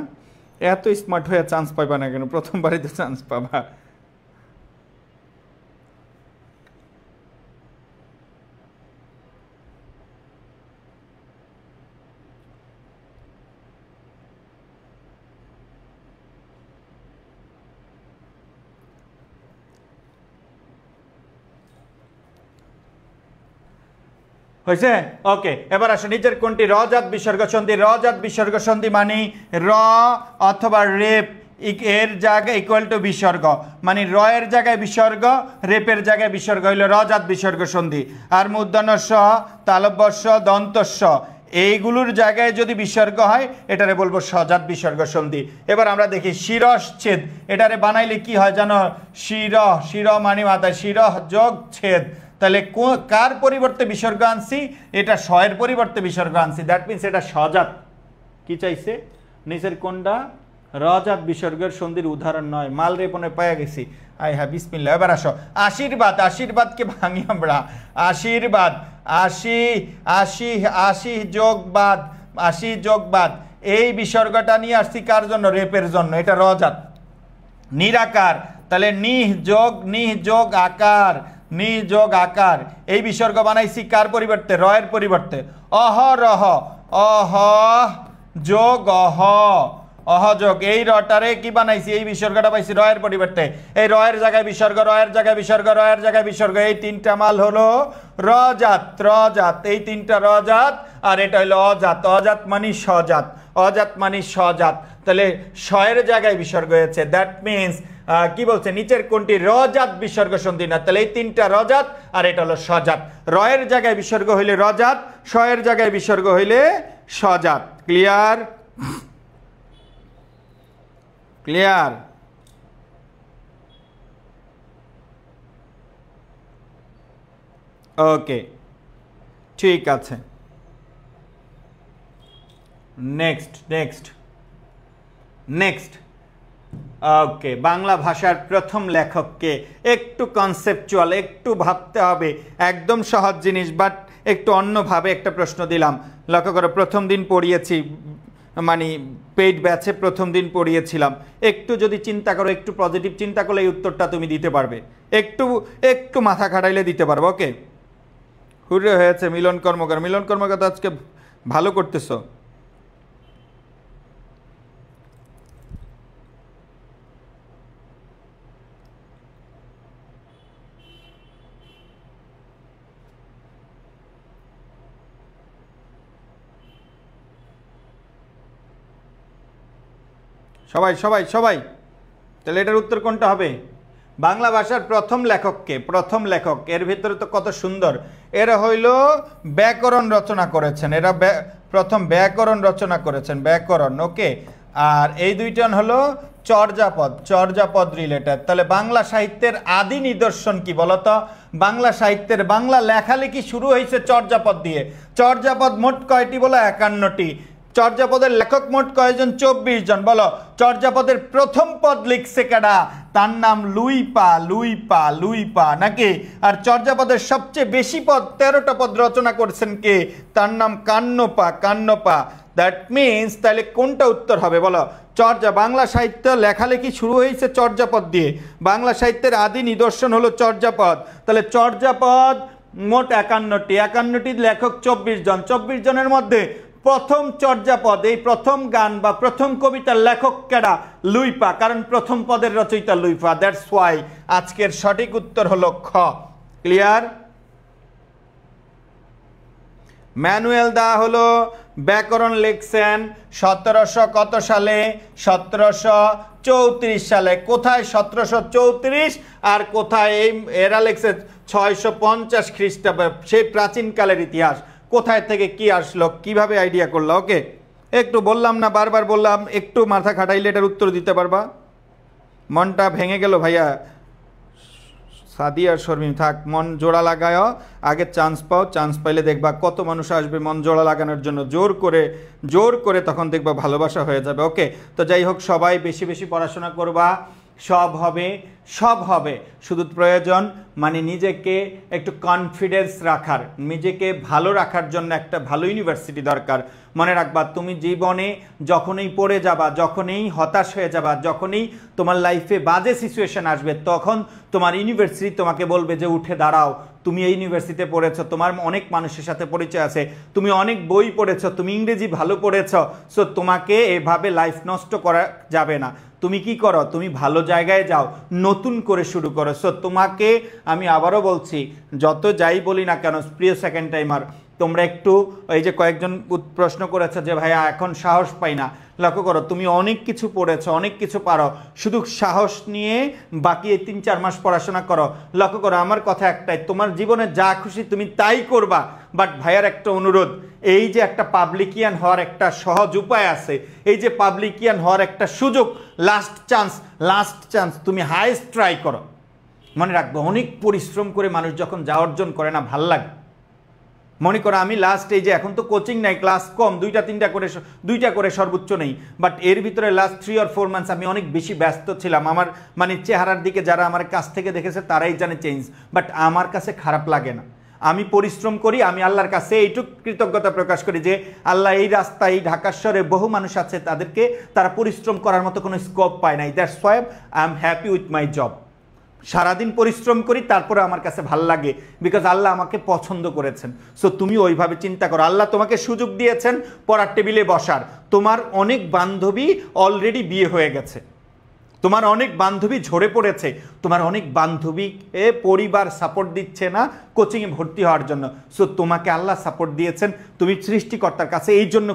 Speaker 1: এত স্মার্ট হয়ে চান্স পাইবা না কেন? প্রথমবারই তো চান্স পাবা। হয়েছে? ওকে, এবার আসো নিচের কোনটি রজাত বিসর্গ সন্ধি? রজাত বিসর্গ সন্ধি মানে র অথবা রেপ এর জায়গায় ইকুয়াল টু বিসর্গ, মানে র এর জায়গায় বিসর্গ, রেপের জায়গায় বিসর্গ হইল রজাত বিসর্গ সন্ধি। আর মূর্ধন্য স, তালব্য স, দন্ত স এইগুলোর জায়গায় যদি বিসর্গ হয় এটারে বলবো সজাত বিসর্গ সন্ধি। এবার আমরা দেখি শিরশ্ছেদ, এটারে বানাইলে কি হয় জানো? শির মানে মাথায়, শির যোগ ছেদ, তাহলে কার পরিবর্তে বিসর্গ আনছি? এটা স এর পরিবর্তে বিসর্গ আনছি, দ্যাট মিনস এটা সজাত। কি চাইছে? নিচের কোনটা রজাত বিসর্গের সন্ধির উদাহরণ নয়? মাল রেপনে পায়া গেছি। আই হ্যাঁ, বিসমিল্লাহ। এবার আসো আশীর্বাদ, আশীর্বাদকে ভাঙি আমরা। আশীর্বাদ, আশি আশি আশি যোগবাদ, আশি যোগবাদ এই বিসর্গটা নিয়ে আসছি কার জন্য? রেপের জন্য, এটা রজাত। নিরাকার, তাহলে নিহ যোগ আকার, নি যোগ আকার এই বিসর্গ বানাইছি কার পরিবর্তে? র এর পরিবর্তে। অহরহ, অহ যোগ অহ, অহযোগ এই রটারে কি বানাইছি? এই বিসর্গটা পাইছি র এর পরিবর্তে। এই র এর জায়গায় বিসর্গ, র এর জায়গায় বিসর্গ, র এর জায়গায় বিসর্গ, এই তিনটা মাল হলো রজাত। রজাত, এই তিনটা রজাত, আর এটা হলো অজাত। অজাত মানে সজাত, অজাত মানে সজাত, তাহলে স এর জায়গায় বিসর্গ হয়েছে। দ্যাট মিনস কি বলছে? নিচের কোনটি রজাত বিসর্গ সন্ধি না? তাহলে এই তিনটা রজাত, আর এটা হলো সজাত। র এর জায়গায় বিসর্গ হইলে রজাত, স এর জায়গায় বিসর্গ হইলে সজাত। ক্লিয়ার? ক্লিয়ার? ওকে, ঠিক আছে। Next next next okay, Bangla ভাষার প্রথম লেখককে? একটু কনসেপচুয়াল, একটু ভাবতে হবে, একদম সহজ জিনিস বাট একটু অন্যভাবে একটা প্রশ্ন দিলাম। লক্ষ্য করো, প্রথম দিন পড়িয়েছি, মানে পেইড ব্যাচে প্রথম দিন পড়িয়েছিলাম। একটু যদি চিন্তা করো, একটু পজিটিভ চিন্তা করলে এই উত্তরটা তুমি দিতে পারবে। একটু একটু মাথা খাটাইলে দিতে পারবো। ওকে, হুররে হয়েছে মিলন কর্মকার। মিলন কর্মকার তো আজকে ভালো করতেছো। সবাই সবাই সবাই, তাহলে এটার উত্তর কোনটা হবে? বাংলা ভাষার প্রথম লেখককে? প্রথম লেখক এর ভিতরে তো কত সুন্দর। এরা হইল ব্যাকরণ রচনা করেছেন, এরা প্রথম ব্যাকরণ রচনা করেছেন, ব্যাকরণ। ওকে, আর এই দুইজন হলো চর্যাপদ, চর্যাপদ রিলেটেড। তাহলে বাংলা সাহিত্যের আদি নিদর্শন কি বলতো? বাংলা সাহিত্যের বাংলা লেখালেখি শুরু হয়েছে চর্যাপদ দিয়ে। চর্যাপদ মোট কয়টি বলো? 51টি। চর্যাপদের লেখক মোট কয়জন? 24 জন। বলো, চর্যাপদের প্রথম পদ লিখছে কেডা? তার নাম লুইপা। লুইপা, লুইপা নাকি? আর চর্যাপদের সবচেয়ে বেশি পদ, 13টা পদ রচনা করেছেন কে? তার নাম কান্নপা। কান্নপা। দ্যাট মিনস তাহলে কোনটা উত্তর হবে বলো? বাংলা সাহিত্য লেখালেখি শুরু হয়েছে চর্যাপদ দিয়ে। বাংলা সাহিত্যের আদি নিদর্শন হলো চর্যাপদ। তাহলে চর্যাপদ মোট 51টি, 51টির লেখক 24 জন। 24 জনের মধ্যে প্রথম চর্যাপদ, এই প্রথম গান বা প্রথম কবিতার লেখক কেডা? লুইপা, কারণ প্রথম পদের রচয়িতা লুইপা। দ্যাটস ওয়াই আজকের সঠিক উত্তর হলো খ। ক্লিয়ার? ম্যানুয়াল দেওয়া হলো, ব্যাকরণ লিখছেন 1700 কত সালে? 1734 সালে। কোথায় 1734 আর কোথায় এই এরা লিখছে 650 খ্রিস্টাব্দে, সেই প্রাচীনকালের ইতিহাস। কোথায় থেকে কি আসলো, কিভাবে আইডিয়া করলো? ওকে, একটু বললাম না, বারবার বললাম, একটু মাথা খাটাইলে এটার উত্তর দিতে পারবা। মনটা ভেঙে গেল ভাইয়া। সাদিয়া শর্মিন, থাক, মন জোড়া লাগায়, আগে চান্স পাও, চান্স পাইলে দেখবা কত মানুষ আসবে মন জোড়া লাগানোর জন্য, জোর করে তখন দেখবা ভালোবাসা হয়ে যাবে। ওকে, তো যাই হোক, সবাই বেশি বেশি পড়াশোনা করবা, সব হবে। শুধু প্রয়োজন মানে নিজেকে একটু কনফিডেন্স রাখার, নিজেকে ভালো রাখার জন্য একটা ভালো ইউনিভার্সিটি দরকার। মনে রাখবা, তুমি জীবনে যখনই পড়ে যাবা, যখনই হতাশ হয়ে যাবা, যখনই তোমার লাইফে বাজে সিচুয়েশন আসবে, তখন তোমার ইউনিভার্সিটি তোমাকে বলবে যে উঠে দাঁড়াও, তুমি এই ইউনিভার্সিটিতে পড়েছো, তোমার অনেক মানুষের সাথে পরিচয় আছে, তুমি অনেক বই পড়েছো, তুমি ইংরেজি ভালো পড়েছো, সো তোমাকে এভাবে লাইফ নষ্ট করা যাবে না। তুমি কি করো? তুমি ভালো জায়গায় যাও, নতুন করে শুরু করো। সো তোমাকে আমি আবারও বলছি, যত যাই বলি না কেন প্রিয় সেকেন্ড টাইমার, তোমরা একটু এই যে কয়েকজন প্রশ্ন করেছো যে ভাইয়া এখন সাহস পাই না, লক্ষ্য করো, তুমি অনেক কিছু পড়েছো, অনেক কিছু পারো, শুধু সাহস নিয়ে বাকি এই 3-4 মাস পড়াশোনা করো। লক্ষ্য করো, আমার কথা একটাই, তোমার জীবনে যা খুশি তুমি তাই করবা, বাট ভাইয়ার একটা অনুরোধ, এই যে একটা পাবলিকিয়ান হওয়ার একটা সহজ উপায় আছে, এই যে পাবলিকিয়ান হওয়ার একটা সুযোগ, লাস্ট চান্স, তুমি হাইস্ট ট্রাই করো। মনে রাখবো, অনেক পরিশ্রম করে মানুষ যখন যা অর্জন করে না, ভাল লাগে। মনে করো আমি লাস্ট এই যে এখন তো কোচিং নাই, ক্লাস কম, দুইটা করে সর্বোচ্চ নেই, বাট এর ভিতরে লাস্ট 3 or 4 মান্থস আমি অনেক বেশি ব্যস্ত ছিলাম। আমার মানে চেহারার দিকে যারা আমার কাছ থেকে দেখেছে তারাই জানে চেঞ্জ, বাট আমার কাছে খারাপ লাগে না। আমি পরিশ্রম করি, আমি আল্লাহর কাছে এইটুকু কৃতজ্ঞতা প্রকাশ করি যে আল্লাহ এই রাস্তায়, এই ঢাকার শহরে বহু মানুষ আছে, তারা পরিশ্রম করার মতো কোনো স্কোপ পায় নাই। That's why I am happy with my job. সারাদিন পরিশ্রম করি, তারপরে আমার কাছে ভাল লাগে, বিকজ আল্লাহ আমাকে পছন্দ করেছেন। সো তুমি ওইভাবে চিন্তা করো, আল্লাহ তোমাকে সুযোগ দিয়েছেন পড়ার টেবিলে বসার। তোমার অনেক বান্ধবী অলরেডি বিয়ে হয়ে গেছে, তোমার অনেক বান্ধবী ঝরে পড়েছে, তোমার অনেক বান্ধবীকে পরিবার সাপোর্ট দিচ্ছে না কোচিংয়ে ভর্তি হওয়ার জন্য। সো তোমাকে আল্লাহ সাপোর্ট দিয়েছেন, তুমি সৃষ্টিকর্তার কাছে এই জন্য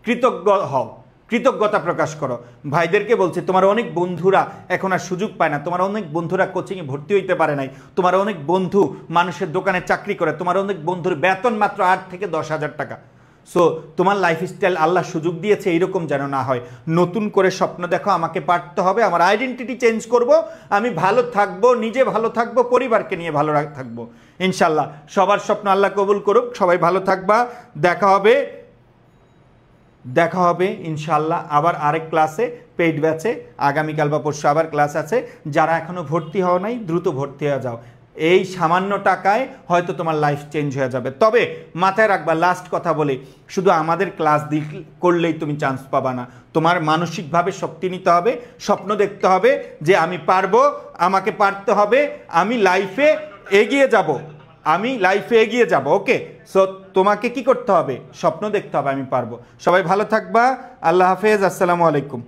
Speaker 1: কৃতজ্ঞ হও, কৃতজ্ঞতা প্রকাশ করো। ভাইদেরকে বলছি, তোমার অনেক বন্ধুরা এখন আর সুযোগ পায় না, তোমার অনেক বন্ধুরা কোচিংয়ে ভর্তি হইতে পারে নাই, তোমার অনেক বন্ধু মানুষের দোকানে চাকরি করে, তোমার অনেক বন্ধুর বেতন মাত্র 8 থেকে 10,000 টাকা। সো তোমার লাইফস্টাইল আল্লাহ সুযোগ দিয়েছে, এইরকম যেন না হয়। নতুন করে স্বপ্ন দেখো, আমাকে পারতে হবে, আমার আইডেন্টিটি চেঞ্জ করব, আমি ভালো থাকবো, নিজে ভালো থাকবো, পরিবারকে নিয়ে ভালো থাকবো ইনশাল্লাহ। সবার স্বপ্ন আল্লাহ কবুল করুক, সবাই ভালো থাকবা, দেখা হবে ইনশাল্লাহ আবার আরেক ক্লাসে, পেইড ব্যাচে। আগামীকাল বা পরশু আবার ক্লাস আছে। যারা এখনও ভর্তি হও নাই, দ্রুত ভর্তি হয়ে যাও। এই সামান্য টাকায় হয়তো তোমার লাইফ চেঞ্জ হয়ে যাবে। তবে মাথায় রাখবা, লাস্ট কথা বলি, শুধু আমাদের ক্লাস করলেই তুমি চান্স পাবা না, তোমার মানসিকভাবে শক্তি নিতে হবে, স্বপ্ন দেখতে হবে যে আমি পারবো, আমাকে পারতে হবে, আমি লাইফে এগিয়ে যাব। ওকে, সো তোমাকে কি করতে হবে? স্বপ্ন দেখতে হবে, আমি পারবো। সবাই ভালো থাকবা, আল্লাহ হাফেজ, আসসালামু আলাইকুম।